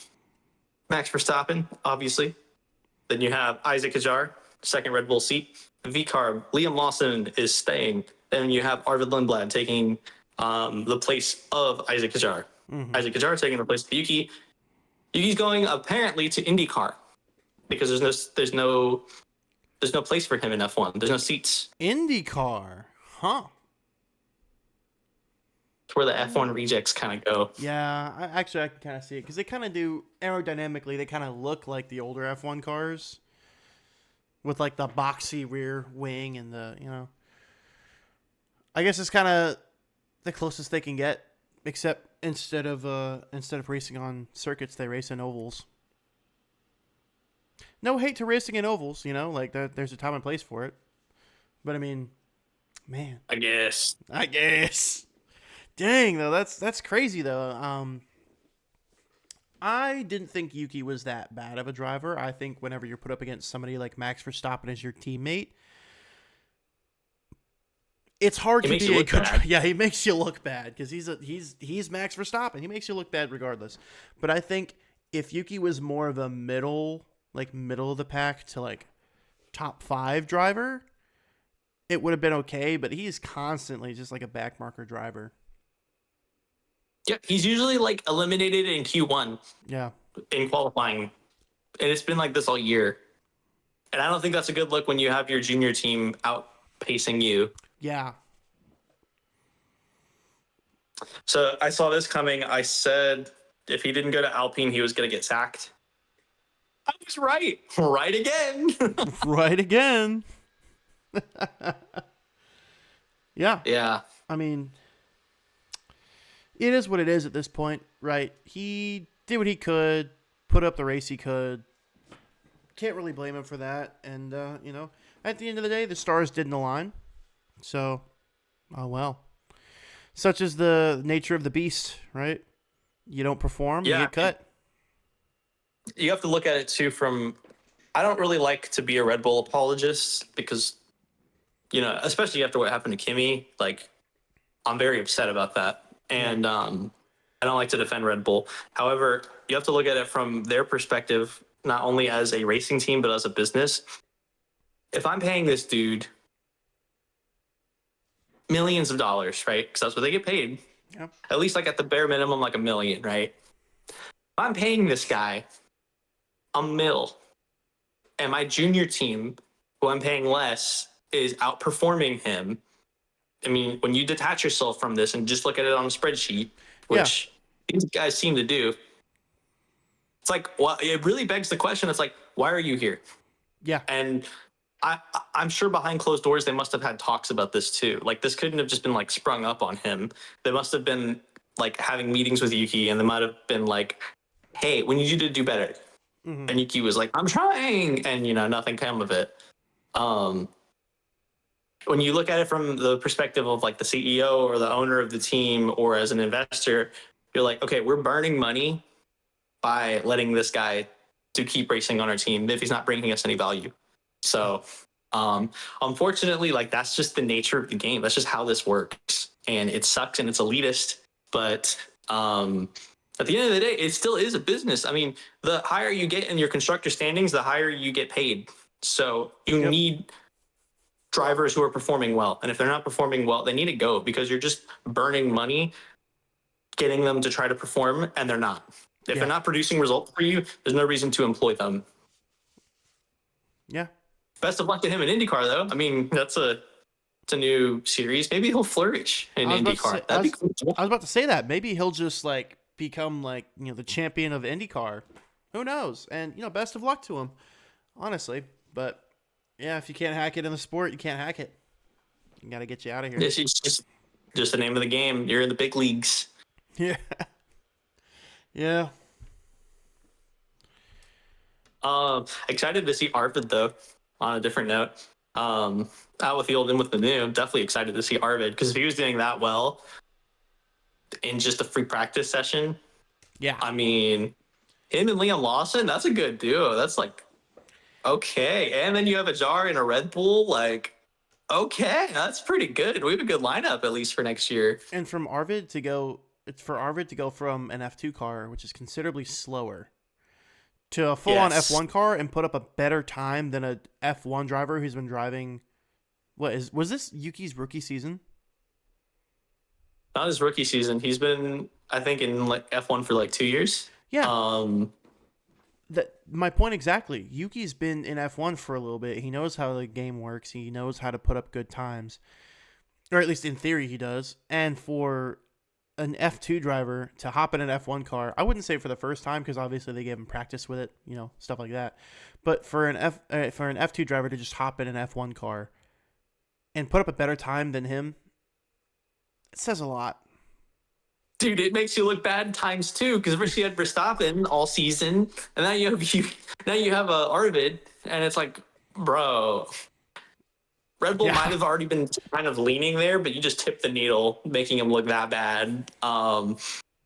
S2: Max Verstappen, obviously. Then you have Isaac Hadjar, second Red Bull seat. VCarb, Liam Lawson is staying. Then you have Arvid Lundblad taking the place of Isaac Hadjar.
S1: Mm-hmm.
S2: Isaac Hadjar taking the place of Yuki. Yuki's going apparently to IndyCar because there's no place for him in F1. There's no seats.
S1: IndyCar, huh?
S2: It's where the F1 rejects kind of go.
S1: Yeah, I can kind of see it because they kind of do aerodynamically. They kind of look like the older F1 cars with like the boxy rear wing and the I guess it's kind of the closest they can get, except instead of racing on circuits, they race in ovals. No hate to racing in ovals, like there's a time and place for it. But I mean, man,
S2: I guess.
S1: Dang though, that's crazy though. I didn't think Yuki was that bad of a driver. I think whenever you're put up against somebody like Max Verstappen as your teammate, it's hard to be a good. Yeah, he makes you look bad because he's Max Verstappen. He makes you look bad regardless. But I think if Yuki was more of a middle of the pack to like top 5 driver, it would have been okay. But he's constantly just like a backmarker driver.
S2: Yeah, he's usually like eliminated in Q1.
S1: Yeah.
S2: In qualifying, and it's been like this all year. And I don't think that's a good look when you have your junior team outpacing you.
S1: Yeah.
S2: So I saw this coming. I said if he didn't go to Alpine, he was going to get sacked. I was right. Right again.
S1: Right again. Yeah.
S2: Yeah.
S1: I mean, it is what it is at this point, right? He did what he could, put up the race he could. Can't really blame him for that. And, at the end of the day, the stars didn't align. So, oh well. Such is the nature of the beast, right? You don't perform, you get cut.
S2: You have to look at it, too, I don't really like to be a Red Bull apologist because, especially after what happened to Kimi, like, I'm very upset about that. And I don't like to defend Red Bull. However, you have to look at it from their perspective, not only as a racing team, but as a business. If I'm paying this dude millions of dollars, right? Because that's what they get paid.
S1: Yep.
S2: At least like at the bare minimum, like $1 million, right? If I'm paying this guy $1 million and my junior team, who I'm paying less, is outperforming him. I mean, when you detach yourself from this and just look at it on a spreadsheet, which these guys seem to do, it's like, well, it really begs the question. It's like, why are you here?
S1: Yeah.
S2: And I'm sure behind closed doors, they must have had talks about this too. Like, this couldn't have just been like sprung up on him. They must have been like having meetings with Yuki, and they might have been like, hey, we need you to do better. Mm-hmm. And Yuki was like, I'm trying. And, nothing came of it. When you look at it from the perspective of like the CEO or the owner of the team or as an investor, you're like, okay, we're burning money by letting this guy to keep racing on our team if he's not bringing us any value. So unfortunately, like, that's just the nature of the game. That's just how this works. And it sucks and it's elitist. But at the end of the day, it still is a business. I mean, the higher you get in your constructor standings, the higher you get paid. So you need drivers who are performing well. And if they're not performing well, they need to go because you're just burning money getting them to try to perform, and they're not. If they're not producing results for you, there's no reason to employ them.
S1: Yeah.
S2: Best of luck to him in IndyCar, though. I mean, it's a new series. Maybe he'll flourish in IndyCar. That'd be cool.
S1: I was about to say that. Maybe he'll just like become like, the champion of IndyCar. Who knows? And, best of luck to him, honestly. But yeah, if you can't hack it in the sport, you can't hack it. You got to get you out of here.
S2: This is just the name of the game. You're in the big leagues.
S1: Yeah. Yeah.
S2: Excited to see Arvid, though, on a different note. Out with the old, in with the new. Definitely excited to see Arvid, because if he was doing that well in just a free practice session, I mean, him and Liam Lawson, that's a good duo. That's like Okay, and then you have a Jar and a Red Bull. Like, okay, that's pretty good. We have a good lineup at least for next year.
S1: And from Arvid to go, it's for Arvid to go from an F2 car, which is considerably slower, to a full-on
S2: Yes.
S1: F1 car and put up a better time than a F1 driver who's been driving. Was this Yuki's rookie season?
S2: Not his rookie season. He's been, I think, in like F1 for like 2 years.
S1: Yeah.
S2: Um,
S1: That my point exactly. Yuki's been in F1 for a little bit. He knows how the game works. He knows how to put up good times, or at least in theory he does. And for an F2 driver to hop in an F1 car, I wouldn't say for the first time because obviously they gave him practice with it, stuff like that. But for an F2 driver to just hop in an F1 car and put up a better time than him, it says a lot.
S2: dude, it makes you look bad times two because first you had Verstappen all season, and now you have Arvid, and it's like, bro, Red Bull might have already been kind of leaning there, but you just tipped the needle, making him look that bad.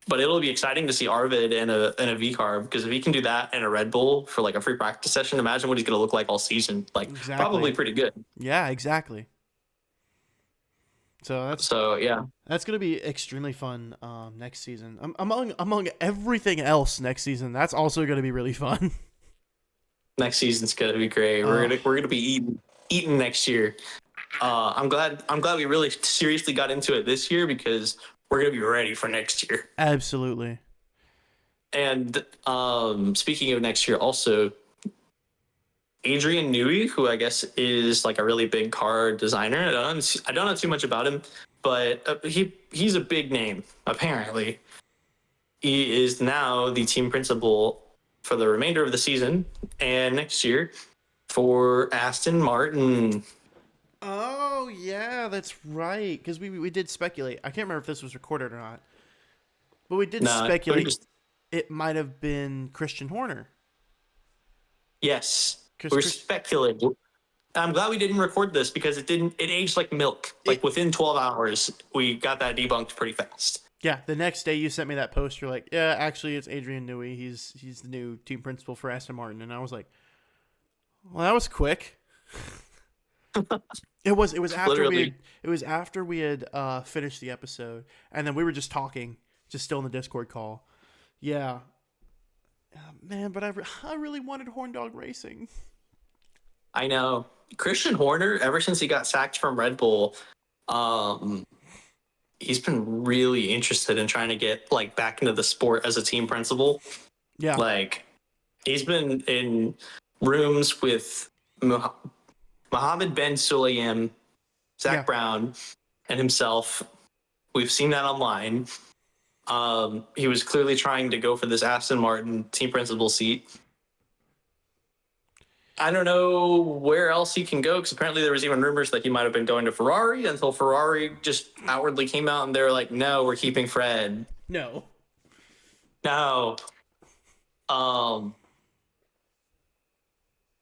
S2: But it'll be exciting to see Arvid in a V car because if he can do that in a Red Bull for like a free practice session, imagine what he's going to look like all season. Like, probably pretty good.
S1: Yeah, exactly.
S2: So yeah,
S1: that's going to be extremely fun next season. Among everything else next season, that's also going to be really fun.
S2: Next season's going to be great. We're gonna be eating next year. I'm glad we really seriously got into it this year because we're going to be ready for next year.
S1: Absolutely.
S2: And speaking of next year, also Adrian Newey, who I guess is like a really big car designer. I don't know too much about him, but he's a big name, apparently. He is now the team principal for the remainder of the season and next year for Aston Martin.
S1: Oh, yeah, that's right. Because we did speculate. I can't remember if this was recorded or not. But we did speculate it might have been Christian Horner.
S2: Yes. We're speculating. I'm glad we didn't record this because it aged like milk. Like within 12 hours, we got that debunked pretty fast.
S1: Yeah, the next day you sent me that post. You're like, yeah, actually, it's Adrian Newey. He's the new team principal for Aston Martin. And I was like, well, that was quick. It was after we had finished the episode, and then we were just talking, just still in the Discord call. Yeah, man, but I really wanted Horn Dog Racing.
S2: I know. Christian Horner, ever since he got sacked from Red Bull, he's been really interested in trying to get like back into the sport as a team principal.
S1: Yeah.
S2: Like he's been in rooms with Mohammed Ben Sulayem, Zach Brown, and himself. We've seen that online. He was clearly trying to go for this Aston Martin team principal seat. I don't know where else he can go because apparently there was even rumors that he might have been going to Ferrari until Ferrari just outwardly came out and they were like, no, we're keeping Fred.
S1: No.
S2: I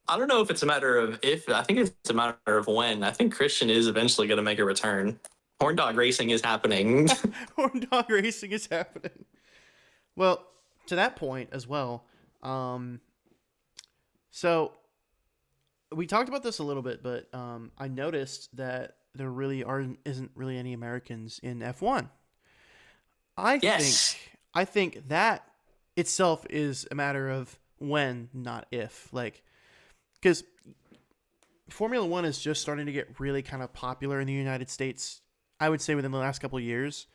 S2: don't know if it's a matter of if. I think it's a matter of when. I think Christian is eventually going to make a return. Horn Dog Racing is happening.
S1: Horn Dog Racing is happening. Well, to that point as well, so we talked about this a little bit, but I noticed that there really isn't really any Americans in F1. I think that itself is a matter of when, not if. Like, because Formula One is just starting to get really kind of popular in the United States, I would say within the last couple of years.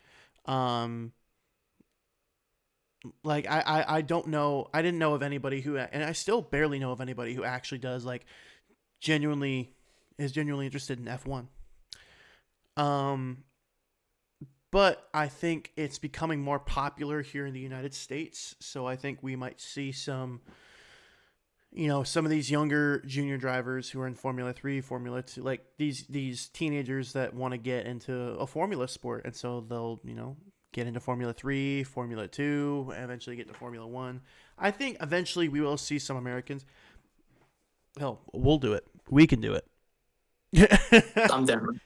S1: Like I don't know. I didn't know of anybody who, and I still barely know of anybody who actually does like genuinely interested in F1. But I think it's becoming more popular here in the United States. So I think we might see some of these younger junior drivers who are in Formula 3, Formula 2, like these teenagers that want to get into a Formula sport. And so they'll, get into Formula 3, Formula 2, and eventually get to Formula 1. I think eventually we will see some Americans. Hell, we'll do it. We can do it.
S2: I'm down.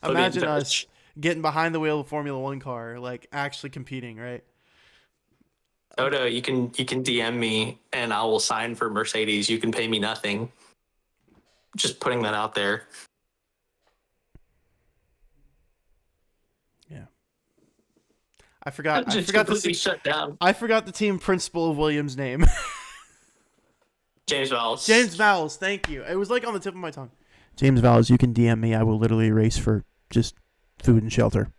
S1: Imagine us getting behind the wheel of a Formula 1 car, like actually competing, right?
S2: Toto, you can DM me and I will sign for Mercedes. You can pay me nothing. Just putting that out there.
S1: Yeah. I forgot
S2: Completely shut down.
S1: I forgot the team principal of Williams' name.
S2: James Vowles.
S1: James Vowles, thank you. It was like on the tip of my tongue. James Vowles, you can DM me. I will literally race for just food and shelter.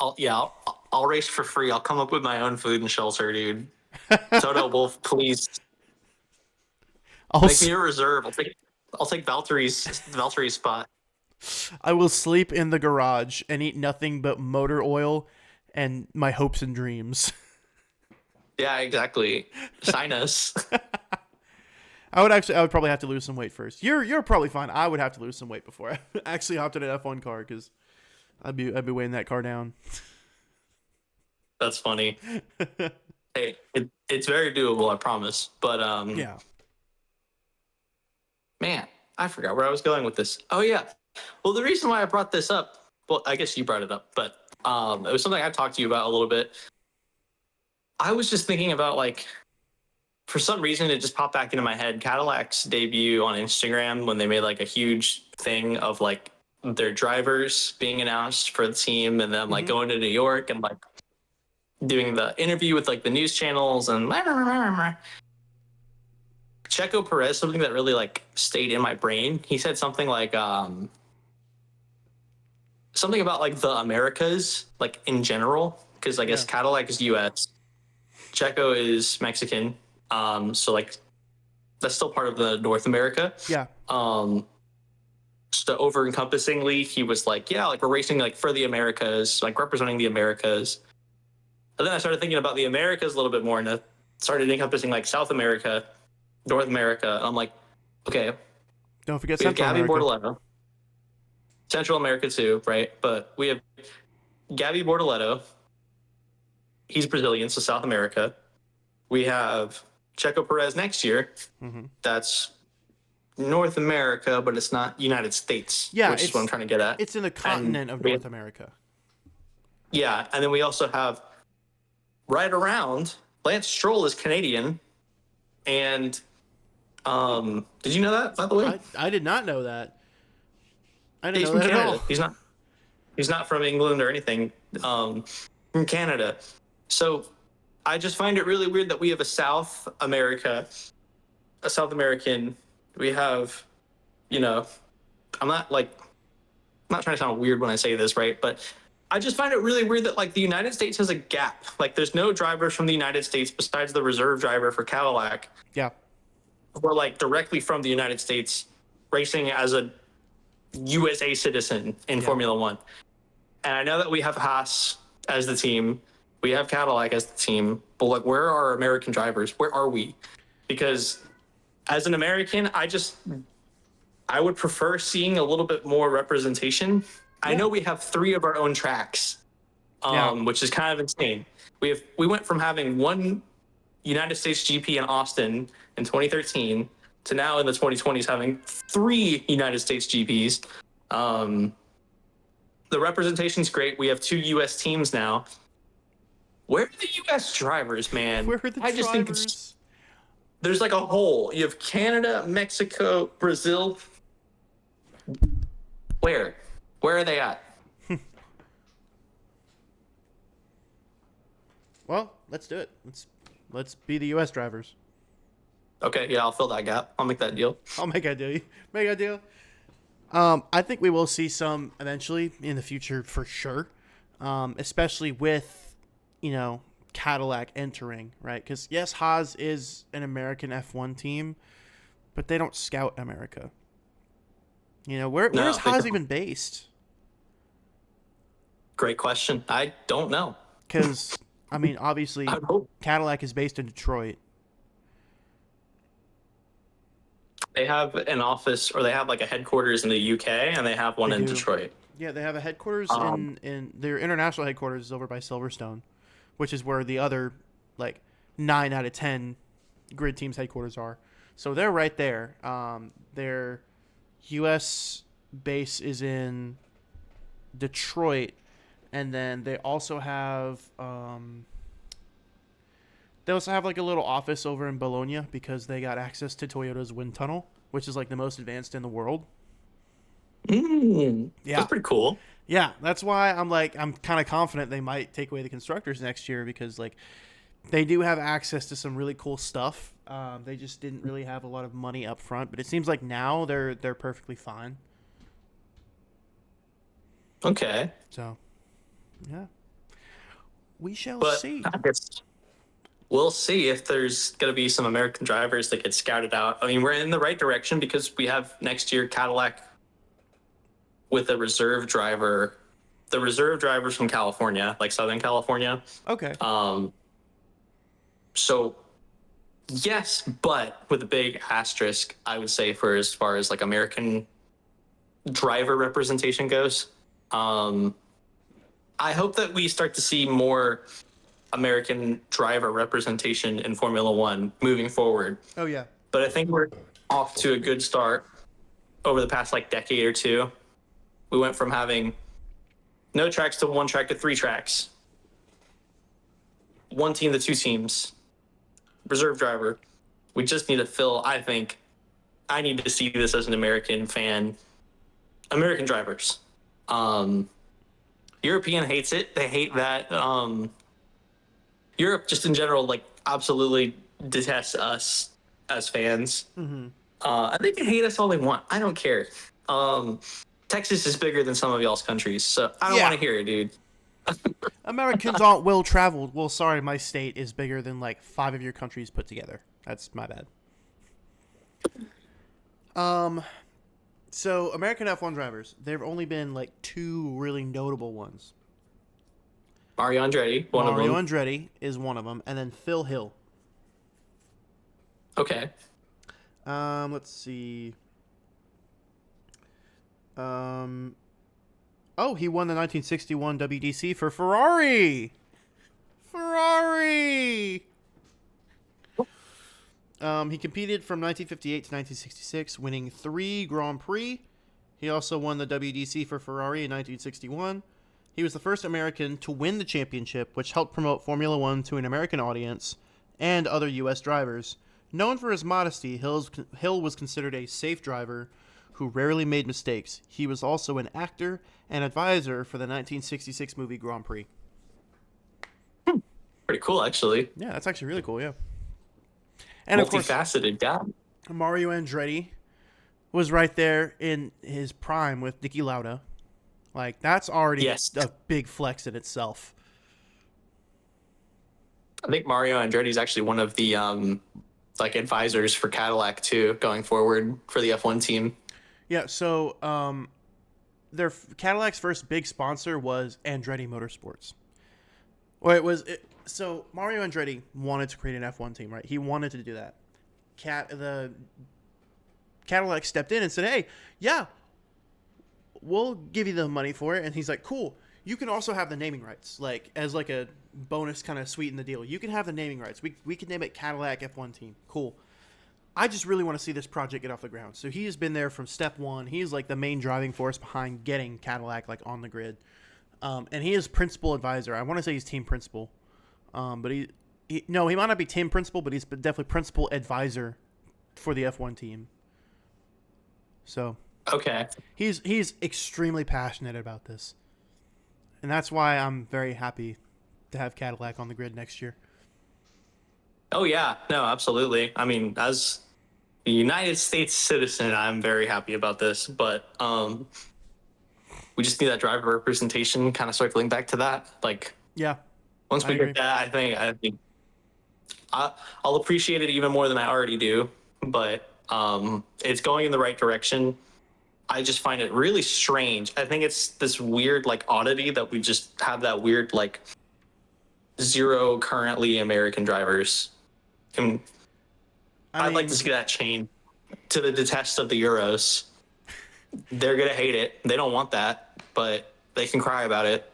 S2: I'll race for free. I'll come up with my own food and shelter, dude. Toto Wolf, please make me a reserve. I'll take Valtteri's spot.
S1: I will sleep in the garage and eat nothing but motor oil and my hopes and dreams.
S2: Yeah, exactly. Sign us.
S1: I would probably have to lose some weight first. You're probably fine. I would have to lose some weight before I actually hopped in an F1 car because I'd be weighing that car down.
S2: That's funny. Hey, it's very doable, I promise. But
S1: yeah.
S2: Man, I forgot where I was going with this. Oh yeah. Well, the reason why I brought this up, well, I guess you brought it up, but it was something I talked to you about a little bit. I was just thinking about, like, for some reason it just popped back into my head. Cadillac's debut on Instagram when they made like a huge thing of like their drivers being announced for the team and then like going to New York and like doing the interview with like the news channels and Checo Perez, something that really like stayed in my brain. He said something like something about like the Americas, like in general, because I guess Cadillac is US, Checo is Mexican. So like that's still part of the North America.
S1: Yeah.
S2: So over encompassingly, he was like, yeah, like we're racing like for the Americas, like representing the Americas. And then I started thinking about the Americas a little bit more, and it started encompassing like South America, North America. And I'm like, okay,
S1: don't forget
S2: we have
S1: Central
S2: Gabby
S1: America.
S2: Bortoleto, Central America too, right? But we have Gabby Bortoleto. He's Brazilian, so South America. We have Checo Perez next year. That's North America, but it's not United States.
S1: Yeah,
S2: which is what I'm trying to get at.
S1: It's in the continent of North America.
S2: Yeah, and then we also have right around Lance Stroll is Canadian, and did you know that, by the way?
S1: I did not know that. I didn't
S2: He's
S1: know
S2: from
S1: that at
S2: Canada.
S1: all.
S2: He's not from England or anything. From Canada. So I just find it really weird that we have a South American. We have, you know, I'm not trying to sound weird when I say this, right? But I just find it really weird that like the United States has a gap. Like there's no drivers from the United States besides the reserve driver for Cadillac.
S1: Yeah.
S2: Or like directly from the United States racing as a USA citizen in Formula One. And I know that we have Haas as the team. We have Cadillac as the team. But like, where are our American drivers? Where are we? Because as an American, I would prefer seeing a little bit more representation. I know we have 3 of our own tracks, which is kind of insane. We went from having one United States GP in Austin in 2013 to now in the 2020s having 3 United States GPs. The representation's great. We have 2 US teams now. Where are the US drivers, man?
S1: Where are the drivers?
S2: Just think there's like a hole. You have Canada, Mexico, Brazil. Where are they at?
S1: Well, let's do it. Let's be the US drivers.
S2: Okay, yeah, I'll fill that gap. I'll make that deal.
S1: I'll make a deal. Make a deal. I think we will see some eventually in the future for sure, especially with, Cadillac entering, right? Because, yes, Haas is an American F1 team, but they don't scout America. Where's Haas even based?
S2: Great question. I don't know.
S1: Because, obviously, Cadillac is based in Detroit.
S2: They have an office, or they have like a headquarters in the UK, and they have one in Detroit.
S1: Yeah, they have a headquarters in their international headquarters is over by Silverstone, which is where the other 9 out of 10 grid teams headquarters are. So they're right there. Their US base is in Detroit, and then they also have They also have like a little office over in Bologna because they got access to Toyota's wind tunnel, which is like the most advanced in the world.
S2: That's
S1: Yeah.
S2: pretty cool.
S1: Yeah, that's why I'm kind of confident they might take away the constructors next year because like they do have access to some really cool stuff. They just didn't really have a lot of money up front, but it seems like now they're perfectly fine.
S2: Okay.
S1: So, yeah, we shall
S2: But
S1: see.
S2: I guess we'll see if there's going to be some American drivers that get scouted out. I mean, we're in the right direction because we have next year Cadillac with a reserve driver. The reserve drivers from California, like Southern California.
S1: Okay.
S2: So yes, but with a big asterisk, I would say for as far as like American driver representation goes. I hope that we start to see more American driver representation in Formula One moving forward.
S1: Oh yeah.
S2: But I think we're off to a good start over the past like decade or two. We went from having no tracks to one track to three tracks, one team to two teams, reserve driver. We just need to fill, I think, I need to see this as an American fan. American drivers. European hates it. They hate that. Europe, just in general, like absolutely detests us as fans. I think they can hate us all they want. I don't care. Texas is bigger than some of y'all's countries, so I don't want to hear it, dude.
S1: Americans aren't well traveled. Well, sorry, my state is bigger than like 5 of your countries put together. That's my bad. So American F1 drivers, there've only been like 2 really notable ones.
S2: Mario Andretti, one of them.
S1: Mario Andretti is one of them, and then Phil Hill.
S2: Okay.
S1: Let's see. Oh, he won the 1961 WDC for Ferrari. Ferrari. He competed from 1958 to 1966, winning 3 Grand Prix. He also won the WDC for Ferrari in 1961. He was the first American to win the championship, which helped promote Formula One to an American audience and other U.S. drivers. Known for his modesty, Hill was considered a safe driver who rarely made mistakes. He was also an actor and advisor for the 1966 movie Grand Prix.
S2: Pretty cool, actually.
S1: Yeah, that's actually really cool, yeah. And of course,
S2: multifaceted guy.
S1: Mario Andretti was right there in his prime with Niki Lauda. Like, that's already a big flex in itself.
S2: I think Mario Andretti is actually one of the like advisors for Cadillac too, going forward for the F1 team.
S1: Yeah, so their Cadillac's first big sponsor was Andretti Motorsports. So Mario Andretti wanted to create an F1 team, right? He wanted to do that. The Cadillac stepped in and said, "Hey, yeah, we'll give you the money for it." And he's like, "Cool. You can also have the naming rights, like as like a bonus, kind of sweeten the deal. You can have the naming rights. We can name it Cadillac F1 Team. Cool. I just really want to see this project get off the ground." So he has been there from step one. He's like the main driving force behind getting Cadillac like on the grid, and he is principal advisor. I want to say he's team principal, but he might not be team principal, but he's definitely principal advisor for the F1 team. So
S2: okay,
S1: he's extremely passionate about this, and that's why I'm very happy to have Cadillac on the grid next year.
S2: Oh yeah, no, absolutely. I mean, as a United States citizen, I'm very happy about this, but we just need that driver representation. Kind of circling back to that, like,
S1: yeah,
S2: once we get that, I think I'll appreciate it even more than I already do. But it's going in the right direction. I just find it really strange. I think it's this weird like oddity that we just have that weird like 0 currently American drivers. And I'd like to see that change to the detest of the Euros. They're going to hate it. They don't want that, but they can cry about it.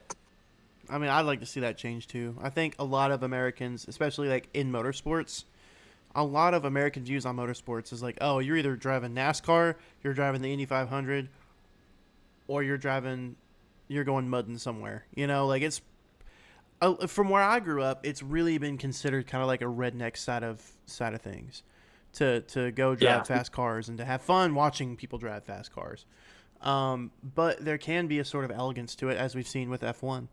S1: I mean, I'd like to see that change too. I think a lot of Americans, especially like in motorsports, a lot of American views on motorsports is like, oh, you're either driving NASCAR, you're driving the Indy 500, or you're going mudding somewhere. You know, like it's from where I grew up, it's really been considered kind of like a redneck side of things, to go drive fast cars and to have fun watching people drive fast cars. But there can be a sort of elegance to it, as we've seen with F1.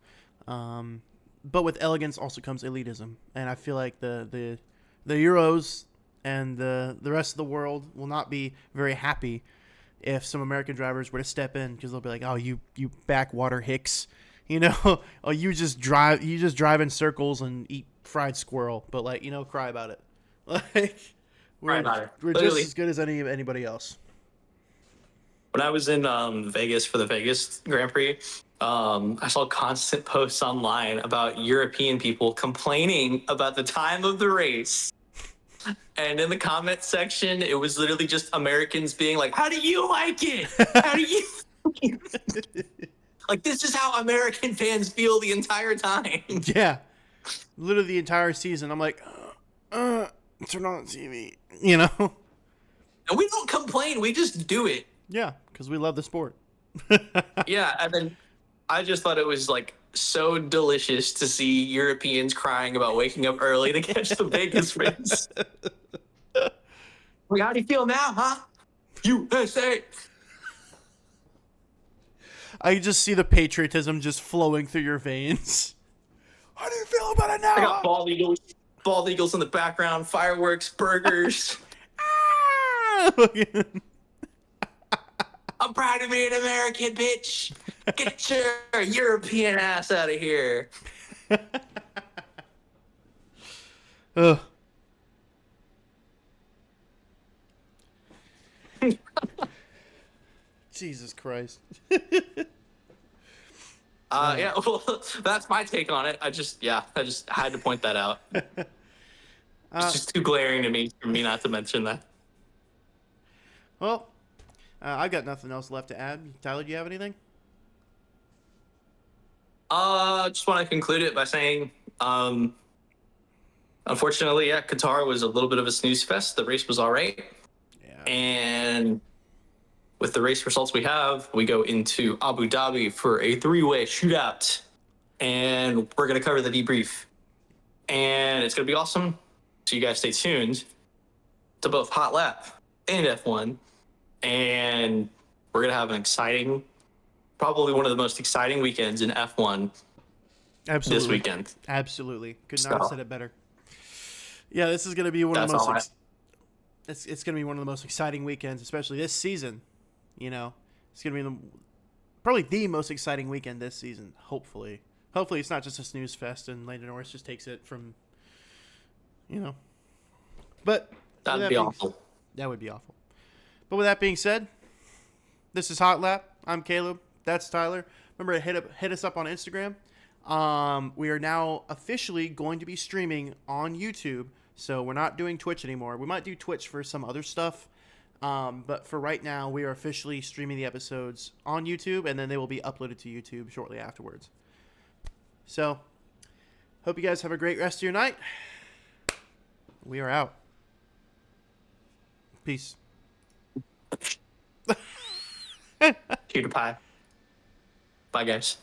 S1: But with elegance also comes elitism, and I feel like the Euros and the rest of the world will not be very happy if some American drivers were to step in, because they'll be like, "Oh, you backwater hicks, oh, you just drive in circles and eat fried squirrel, but like, cry about it." Like, we're just as good as anybody else.
S2: When I was in Vegas for the Vegas Grand Prix, I saw constant posts online about European people complaining about the time of the race. And in the comment section, it was literally just Americans being like, "How do you like it? How do you like, this is how American fans feel the entire time."
S1: Yeah. Literally the entire season. I'm like, turn on TV,
S2: And we don't complain. We just do it.
S1: Yeah, because we love the sport.
S2: Yeah, and then I just thought it was like so delicious to see Europeans crying about waking up early to catch the Vegas race. Like, how do you feel now, huh? USA.
S1: I just see the patriotism just flowing through your veins. How do you feel about it now?
S2: I got bald eagles in the background, fireworks, burgers. I'm proud to be an American, bitch. Get your European ass out of here.
S1: Ugh. Jesus Christ.
S2: Yeah, well, that's my take on it. I just had to point that out. It's just too glaring to me for me not to mention that.
S1: Well, I got nothing else left to add. Tyler, do you have anything?
S2: Just want to conclude it by saying, unfortunately, Qatar was a little bit of a snooze fest. The race was all right.
S1: Yeah.
S2: And with the race results we have, we go into Abu Dhabi for a 3-way shootout. And we're going to cover the debrief. And it's going to be awesome. So you guys stay tuned to both Hotlap and F1. And we're going to have an exciting, probably one of the most exciting weekends in F1 this weekend.
S1: Absolutely. Could not have said it better. Yeah, this is going to be one of the most it's going to be one of the most exciting weekends, especially this season. It's going to be probably the most exciting weekend this season, hopefully. Hopefully it's not just a snooze fest and Lando Norris just takes it from, But
S2: that'd be awful.
S1: That would be awful. But with that being said, this is Hotlap. I'm Caleb. That's Tyler. Remember to hit us up on Instagram. We are now officially going to be streaming on YouTube, so we're not doing Twitch anymore. We might do Twitch for some other stuff, but for right now, we are officially streaming the episodes on YouTube, and then they will be uploaded to YouTube shortly afterwards. So, hope you guys have a great rest of your night. We are out. Peace.
S2: Cutie pie. Bye, guys.